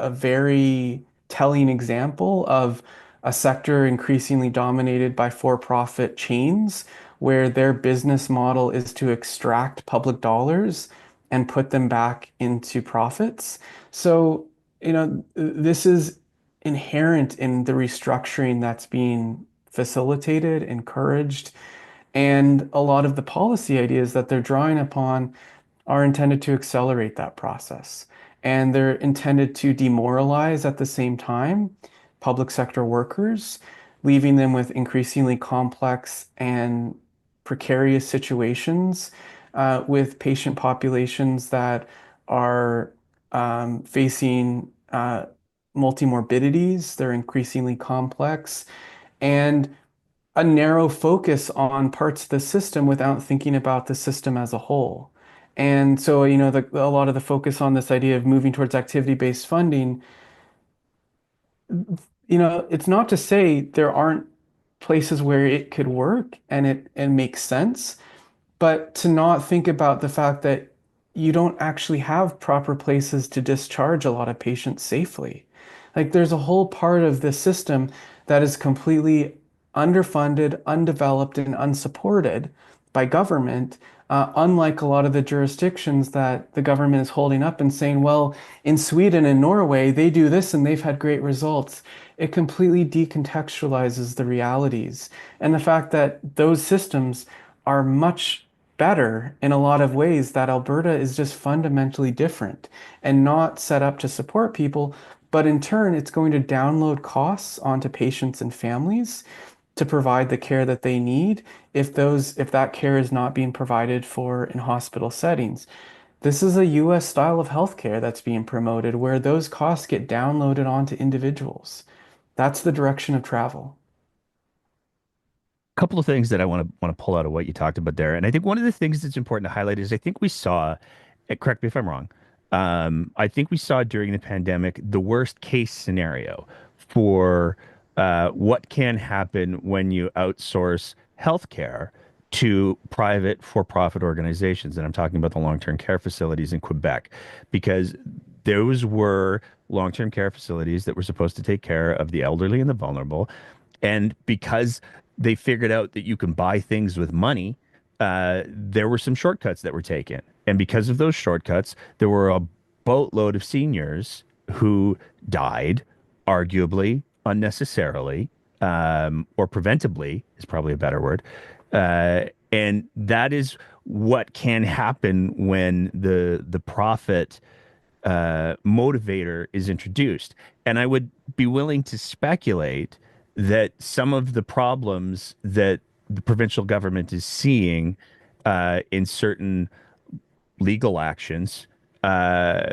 very telling example of a sector increasingly dominated by for-profit chains, where their business model is to extract public dollars and put them back into profits. So, this is inherent in the restructuring that's being facilitated, encouraged, and a lot of the policy ideas that they're drawing upon are intended to accelerate that process. And they're intended to demoralize at the same time public sector workers, leaving them with increasingly complex and precarious situations with patient populations that are facing multimorbidities. They're increasingly complex, and a narrow focus on parts of the system without thinking about the system as a whole. And so, a lot of the focus on this idea of moving towards activity-based funding, it's not to say there aren't places where it could work and it makes sense, but to not think about the fact that you don't actually have proper places to discharge a lot of patients safely. Like there's a whole part of this system that is completely underfunded, undeveloped, and unsupported by government, unlike a lot of the jurisdictions that the government is holding up and saying, well, in Sweden and Norway, they do this and they've had great results. It completely decontextualizes the realities and the fact that those systems are much better in a lot of ways, that Alberta is just fundamentally different and not set up to support people, but in turn, it's going to download costs onto patients and families to provide the care that they need if that care is not being provided for in hospital settings. This is a US style of healthcare that's being promoted where those costs get downloaded onto individuals. That's the direction of travel. Couple of things that I want to pull out of what you talked about there, and I think one of the things that's important to highlight is I think we saw, correct me if I'm wrong, I think we saw during the pandemic the worst case scenario for what can happen when you outsource healthcare to private for-profit organizations, and I'm talking about the long-term care facilities in Quebec, because those were long-term care facilities that were supposed to take care of the elderly and the vulnerable. And because they figured out that you can buy things with money, there were some shortcuts that were taken. And because of those shortcuts, there were a boatload of seniors who died, arguably unnecessarily, or preventably is probably a better word. And that is what can happen when the profit motivator is introduced. And I would be willing to speculate that some of the problems that the provincial government is seeing in certain legal actions, uh,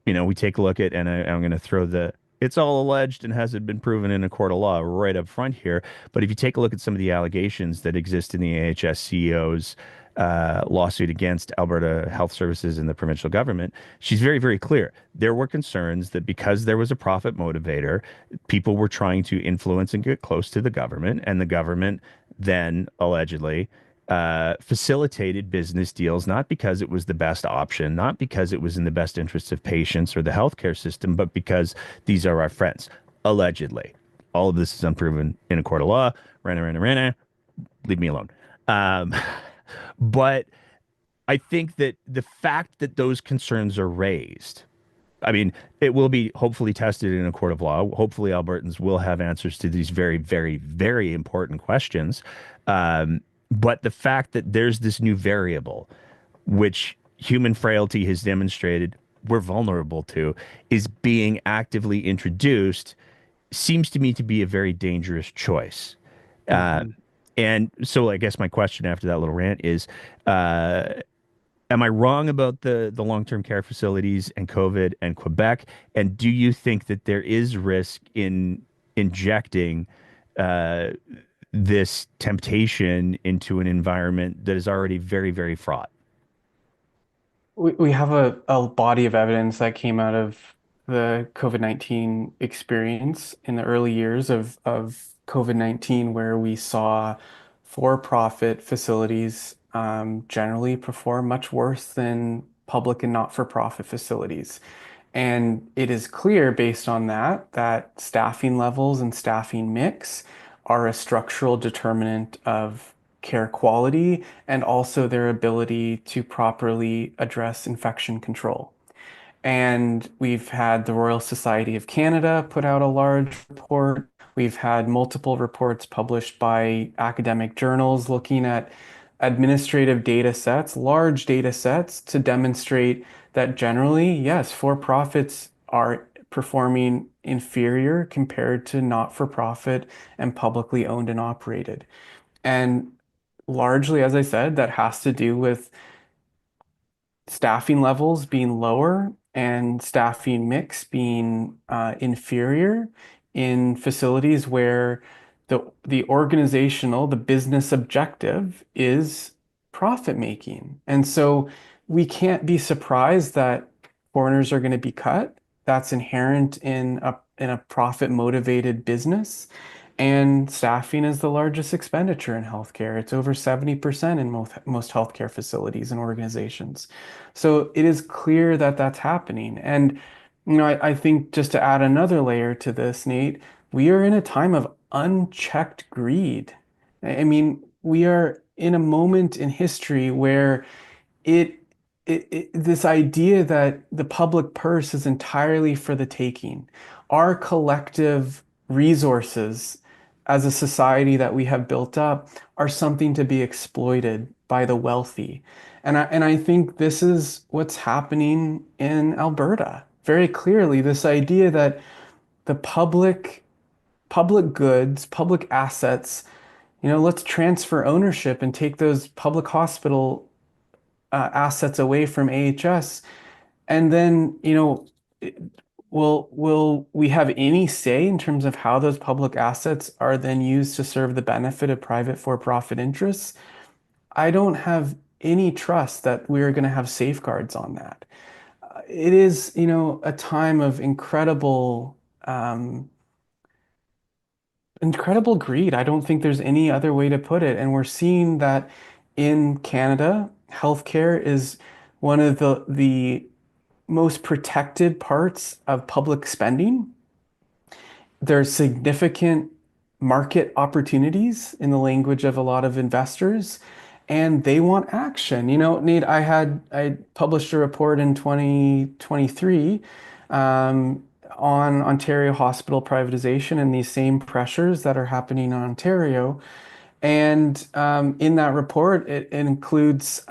we take a look at, and I'm going to throw it's all alleged and hasn't been proven in a court of law right up front here. But if you take a look at some of the allegations that exist in the AHS CEO's lawsuit against Alberta Health Services and the provincial government, she's very, very clear. There were concerns that because there was a profit motivator, people were trying to influence and get close to the government, and the government then allegedly facilitated business deals, not because it was the best option, not because it was in the best interests of patients or the healthcare system, but because these are our friends, allegedly. All of this is unproven in a court of law. Rana, leave me alone. Um, but I think that the fact that those concerns are raised, I mean, it will be hopefully tested in a court of law. Hopefully, Albertans will have answers to these very, very, very important questions. But the fact that there's this new variable, which human frailty has demonstrated we're vulnerable to, is being actively introduced, seems to me to be a very dangerous choice. Uh, Mhm. and so I guess my question after that little rant is, uh, am I wrong about the long-term care facilities and COVID and Quebec? And do you think that there is risk in injecting uh, this temptation into an environment that is already very, very fraught? We have a body of evidence that came out of the COVID-19 experience in the early years of COVID-19, where we saw for-profit facilities generally perform much worse than public and not-for-profit facilities. And it is clear based on that staffing levels and staffing mix are a structural determinant of care quality and also their ability to properly address infection control. And we've had the Royal Society of Canada put out a large report. We've had multiple reports published by academic journals looking at administrative data sets, large data sets, to demonstrate that generally, yes, for-profits are performing inferior compared to not-for-profit and publicly owned and operated. And largely, as I said, that has to do with staffing levels being lower and staffing mix being inferior in facilities where the business objective is profit making. And so we can't be surprised that corners are going to be cut. That's inherent in a profit motivated business. And staffing is the largest expenditure in healthcare. It's over 70% in most healthcare facilities and organizations. So it is clear that that's happening. And, I think just to add another layer to this, Nate, we are in a time of unchecked greed. I mean, we are in a moment in history where it, this idea that the public purse is entirely for the taking, our collective resources as a society that we have built up are something to be exploited by the wealthy. And I think this is what's happening in Alberta. Very clearly, this idea that the public goods, public assets, let's transfer ownership and take those public hospital assets away from AHS. And then, will we have any say in terms of how those public assets are then used to serve the benefit of private for-profit interests? I don't have any trust that we're going to have safeguards on that. It is, a time of incredible greed. I don't think there's any other way to put it. And we're seeing that in Canada, healthcare is one of the most protected parts of public spending. There's significant market opportunities in the language of a lot of investors, and they want action. Nate, I published a report in 2023 on Ontario hospital privatization and these same pressures that are happening in Ontario. And in that report, it includes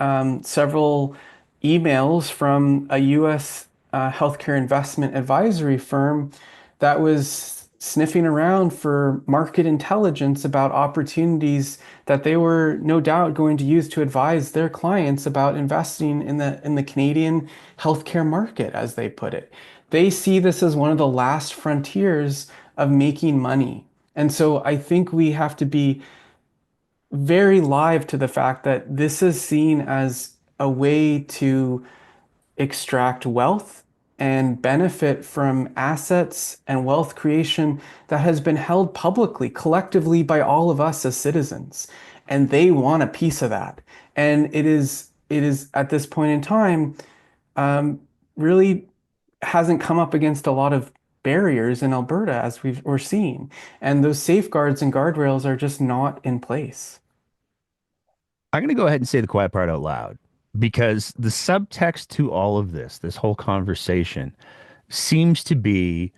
several emails from a US healthcare investment advisory firm that was sniffing around for market intelligence about opportunities that they were no doubt going to use to advise their clients about investing in the Canadian healthcare market, as they put it. They see this as one of the last frontiers of making money. And so I think we have to be very live to the fact that this is seen as a way to extract wealth and benefit from assets and wealth creation that has been held publicly, collectively by all of us as citizens. And they want a piece of that. And it is at this point in time, really hasn't come up against a lot of barriers in Alberta as we're seeing. And those safeguards and guardrails are just not in place. I'm going to go ahead and say the quiet part out loud because the subtext to all of this whole conversation, seems to be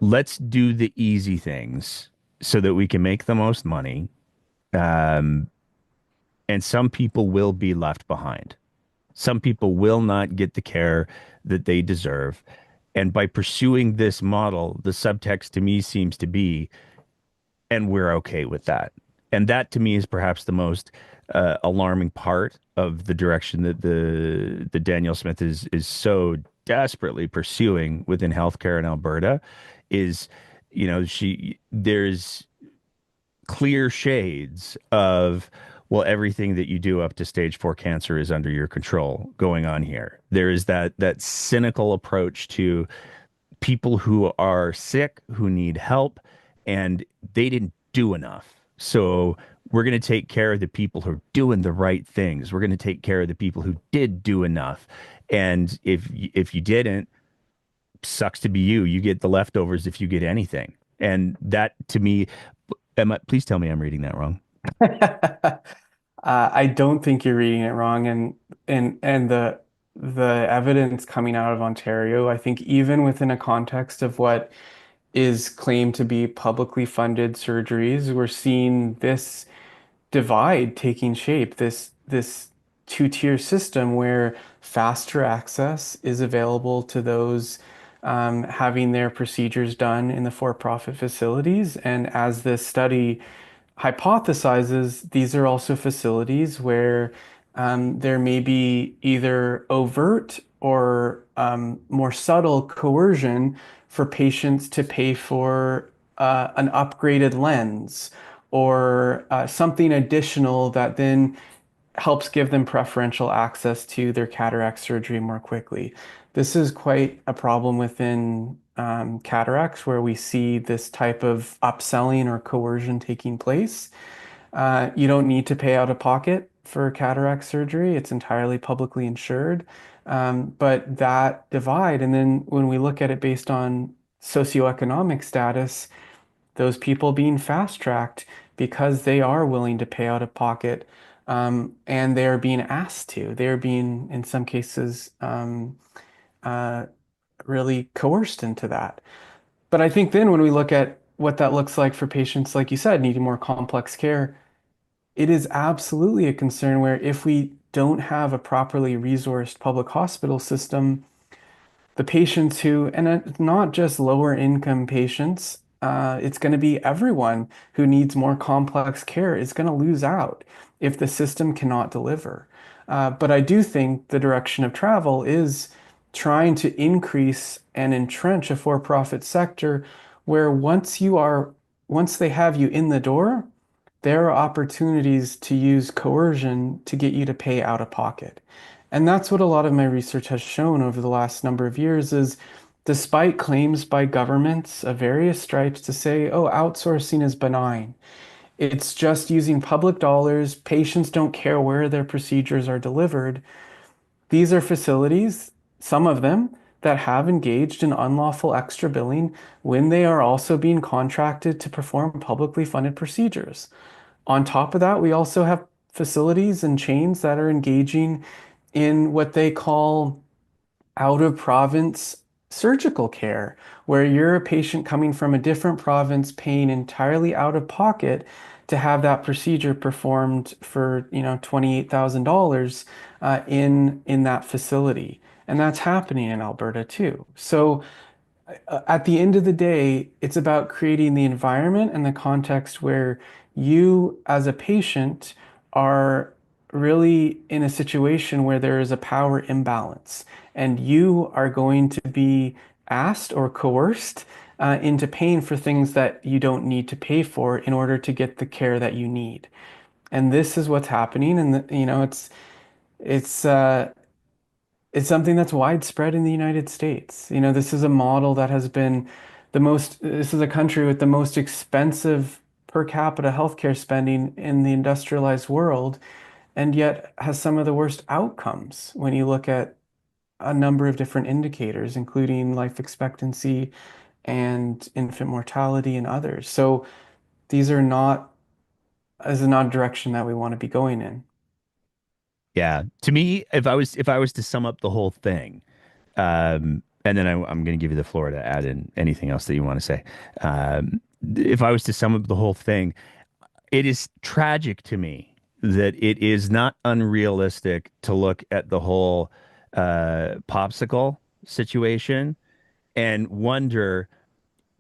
let's do the easy things so that we can make the most money. Um, and some people will be left behind. Some people will not get the care that they deserve. And by pursuing this model, the subtext to me seems to be, and we're okay with that. And that to me is perhaps the most alarming part of the direction that the Danielle Smith is so desperately pursuing within healthcare in Alberta is, there's clear shades of, well, everything that you do up to stage 4 cancer is under your control going on here. There is that cynical approach to people who are sick, who need help, and they didn't do enough. So we're going to take care of the people who are doing the right things. We're going to take care of the people who did do enough. And if you didn't, sucks to be you. You get the leftovers if you get anything. And that to me, please tell me I'm reading that wrong. I don't think you're reading it wrong, and the evidence coming out of Ontario, I think even within a context of what is claimed to be publicly funded surgeries, we're seeing this divide taking shape, this two-tier system where faster access is available to those having their procedures done in the for-profit facilities. And as this study hypothesizes, these are also facilities where there may be either overt or more subtle coercion for patients to pay for an upgraded lens or something additional that then helps give them preferential access to their cataract surgery more quickly. This is quite a problem within cataracts where we see this type of upselling or coercion taking place. You don't need to pay out of pocket for cataract surgery. It's entirely publicly insured. But that divide, and then when we look at it based on socioeconomic status, those people being fast-tracked because they are willing to pay out of pocket, and they are being asked to. They are being, in some cases, uh, really coerced into that. But I think then when we look at what that looks like for patients, like you said, needing more complex care, it is absolutely a concern where if we don't have a properly resourced public hospital system, the patients who, and it's not just lower income patients, it's going to be everyone who needs more complex care is going to lose out if the system cannot deliver. But I do think the direction of travel is trying to increase and entrench a for-profit sector where once they have you in the door, there are opportunities to use coercion to get you to pay out of pocket. And that's what a lot of my research has shown over the last number of years is despite claims by governments of various stripes to say, oh, outsourcing is benign. It's just using public dollars. Patients don't care where their procedures are delivered. These are facilities, some of them, that have engaged in unlawful extra billing when they are also being contracted to perform publicly funded procedures. On top of that, we also have facilities and chains that are engaging in what they call out of province surgical care, where you're a patient coming from a different province paying entirely out of pocket to have that procedure performed for, $28,000 in that facility. And that's happening in Alberta too. So at the end of the day, it's about creating the environment and the context where you, as a patient, are really in a situation where there is a power imbalance and you are going to be asked or coerced into paying for things that you don't need to pay for in order to get the care that you need. And this is what's happening. And, it's, uh, it's something that's widespread in the United States. This is a model that has been this is a country with the most expensive per capita healthcare spending in the industrialized world, and yet has some of the worst outcomes when you look at a number of different indicators, including life expectancy and infant mortality and others. So these are not, this is not a direction that we want to be going in. Yeah. To me, if I was to sum up the whole thing, and then I'm going to give you the floor to add in anything else that you want to say. If I was to sum up the whole thing, it is tragic to me that it is not unrealistic to look at the whole popsicle situation and wonder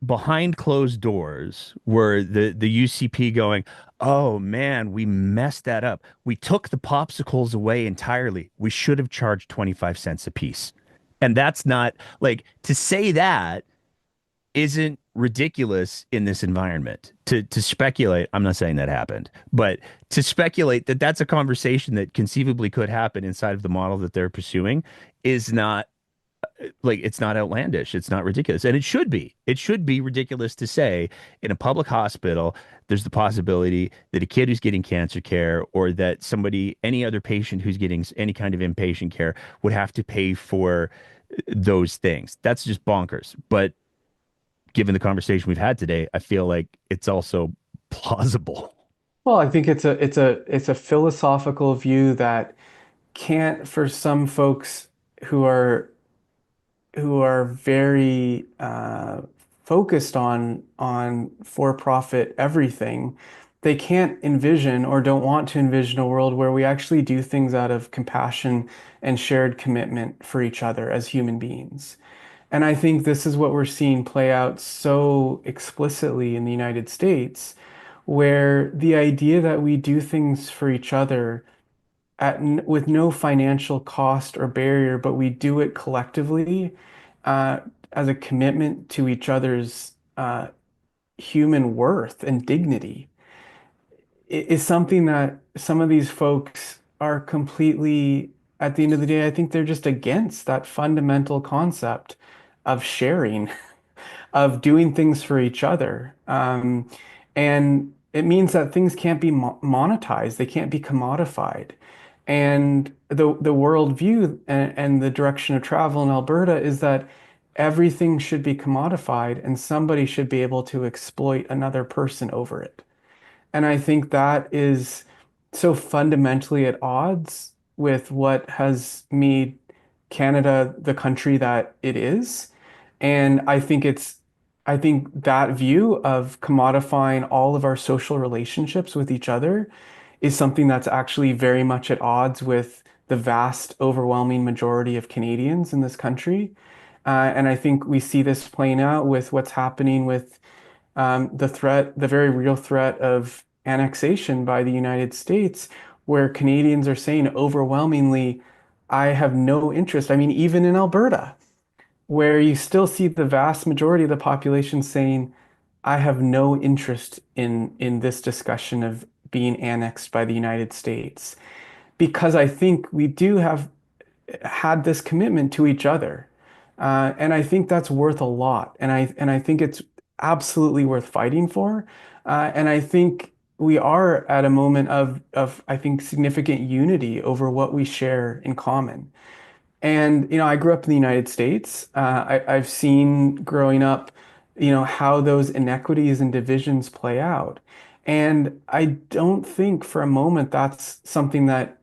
behind closed doors were the UCP going, "Oh man, we messed that up. We took the popsicles away entirely. We should have charged 25 cents a piece." And that's not like to say that isn't ridiculous in this environment. To speculate, I'm not saying that happened, but to speculate that that's a conversation that conceivably could happen inside of the model that they're pursuing is not like it's not outlandish, it's not ridiculous, and it should be ridiculous to say in a public hospital there's the possibility that a kid who's getting cancer care or that somebody any other patient who's getting any kind of inpatient care would have to pay for those things. That's just bonkers. But given the conversation we've had today, I feel like it's also plausible. Well, I think it's a philosophical view that can't, for some folks who are very focused on for-profit everything, they can't envision or don't want to envision a world where we actually do things out of compassion and shared commitment for each other as human beings. And I think this is what we're seeing play out so explicitly in the United States, where the idea that we do things for each other with no financial cost or barrier, but we do it collectively uh, as a commitment to each other's human worth and dignity is something that some of these folks are completely at the end of the day, I think they're just against that fundamental concept of sharing, of doing things for each other. And it means that things can't be monetized, they can't be commodified. And the worldview and the direction of travel in Alberta is that everything should be commodified and somebody should be able to exploit another person over it. And I think that is so fundamentally at odds with what has made Canada the country that it is. And I think that view of commodifying all of our social relationships with each other is something that's actually very much at odds with the vast, overwhelming majority of Canadians in this country. And I think we see this playing out with what's happening with the threat, the very real threat of annexation by the United States, where Canadians are saying overwhelmingly, I have no interest. I mean, even in Alberta, where you still see the vast majority of the population saying, I have no interest in this discussion of being annexed by the United States. Because I think we do have had this commitment to each other. And I think that's worth a lot. And I think it's absolutely worth fighting for. And I think we are at a moment of I think significant unity over what we share in common. And I grew up in the United States. I've seen growing up, how those inequities and divisions play out. And I don't think for a moment that's something that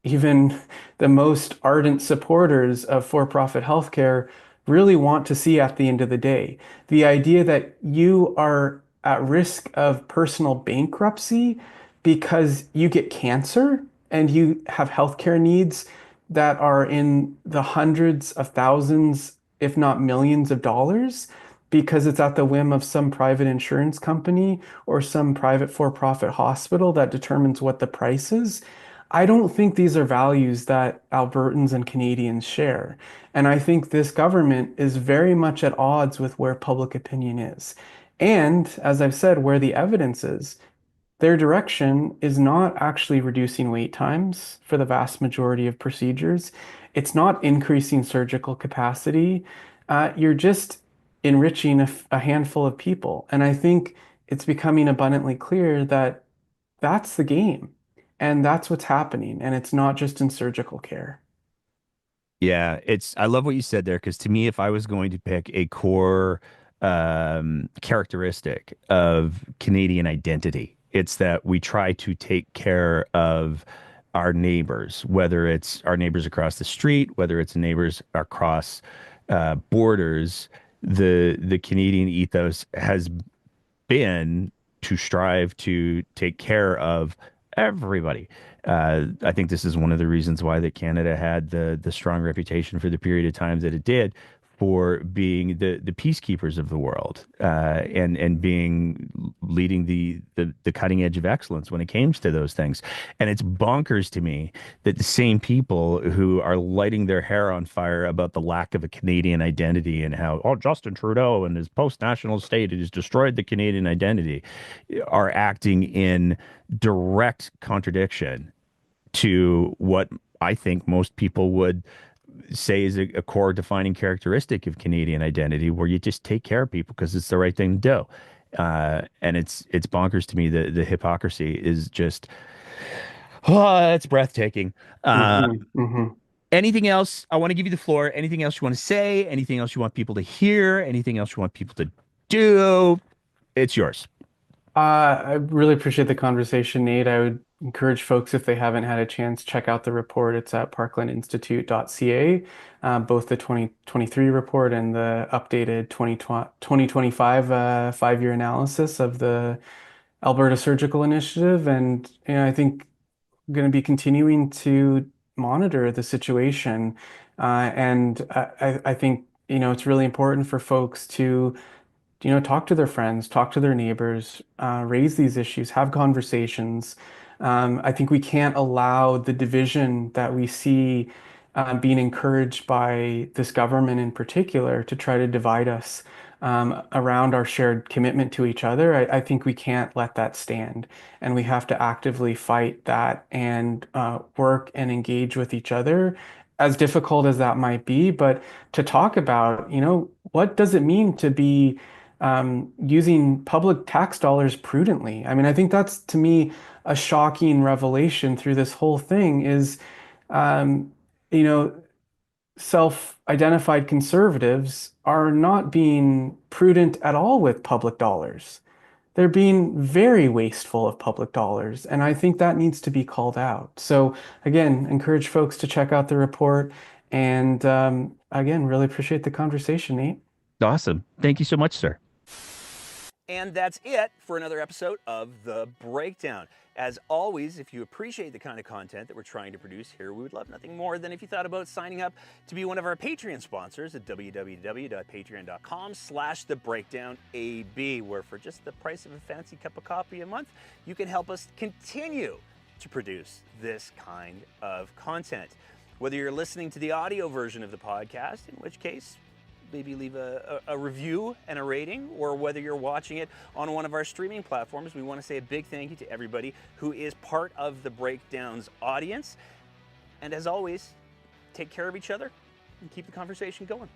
even the most ardent supporters of for-profit healthcare really want to see at the end of the day. The idea that you are at risk of personal bankruptcy because you get cancer and you have healthcare needs that are in the hundreds of thousands, if not millions of dollars, because it's at the whim of some private insurance company or some private for-profit hospital that determines what the price is. I don't think these are values that Albertans and Canadians share. And I think this government is very much at odds with where public opinion is. And as I've said, where the evidence is, their direction is not actually reducing wait times for the vast majority of procedures. It's not increasing surgical capacity. You're just enriching a handful of people. And I think it's becoming abundantly clear that that's the game. And that's what's happening. And it's not just in surgical care. Yeah, I love what you said there because to me, if I was going to pick a core characteristic of Canadian identity, it's that we try to take care of our neighbors, whether it's our neighbors across the street, whether it's neighbors across borders. The Canadian ethos has been to strive to take care of everybody. I think this is one of the reasons why that Canada had the strong reputation for the period of time that it did for being the peacekeepers of the world and being leading the cutting edge of excellence when it came to those things. And it's bonkers to me that the same people who are lighting their hair on fire about the lack of a Canadian identity and how, oh, Justin Trudeau and his post-national state has destroyed the Canadian identity are acting in direct contradiction to what I think most people would say is a core defining characteristic of Canadian identity, where you just take care of people because it's the right thing to do. And it's bonkers to me. The hypocrisy is just it's breathtaking. Uh, Hmm. Hmm. Anything else? I want to give you the floor. Anything else you want to say? Anything else you want people to hear? Anything else you want people to do? It's yours. I really appreciate the conversation, Nate. I would encourage folks, if they haven't had a chance, check out the report. It's at parklandinstitute.ca, both the 2023 report and the updated 2025 five-year analysis of the Alberta Surgical Initiative. And I think I'm going to be continuing to monitor the situation. And I think, it's really important for folks to talk to their friends, talk to their neighbors, raise these issues, have conversations. I think we can't allow the division that we see being encouraged by this government in particular to try to divide us. around our shared commitment to each other, I think we can't let that stand. And we have to actively fight that and work and engage with each other, as difficult as that might be, but to talk about, what does it mean to be using public tax dollars prudently? I mean, I think that's to me a shocking revelation through this whole thing is, um, you know, self-identified conservatives are not being prudent at all with public dollars. They're being very wasteful of public dollars, and I think that needs to be called out. So again, encourage folks to check out the report, and again, really appreciate the conversation, Nate. Awesome. Thank you so much, sir. And that's it for another episode of The Breakdown. As always, if you appreciate the kind of content that we're trying to produce here, we would love nothing more than if you thought about signing up to be one of our Patreon sponsors at www.patreon.com/thebreakdownab, where for just the price of a fancy cup of coffee a month, you can help us continue to produce this kind of content. Whether you're listening to the audio version of the podcast, in which case, maybe leave a review and a rating, or whether you're watching it on one of our streaming platforms, we want to say a big thank you to everybody who is part of the Breakdown's audience. And as always, take care of each other and keep the conversation going.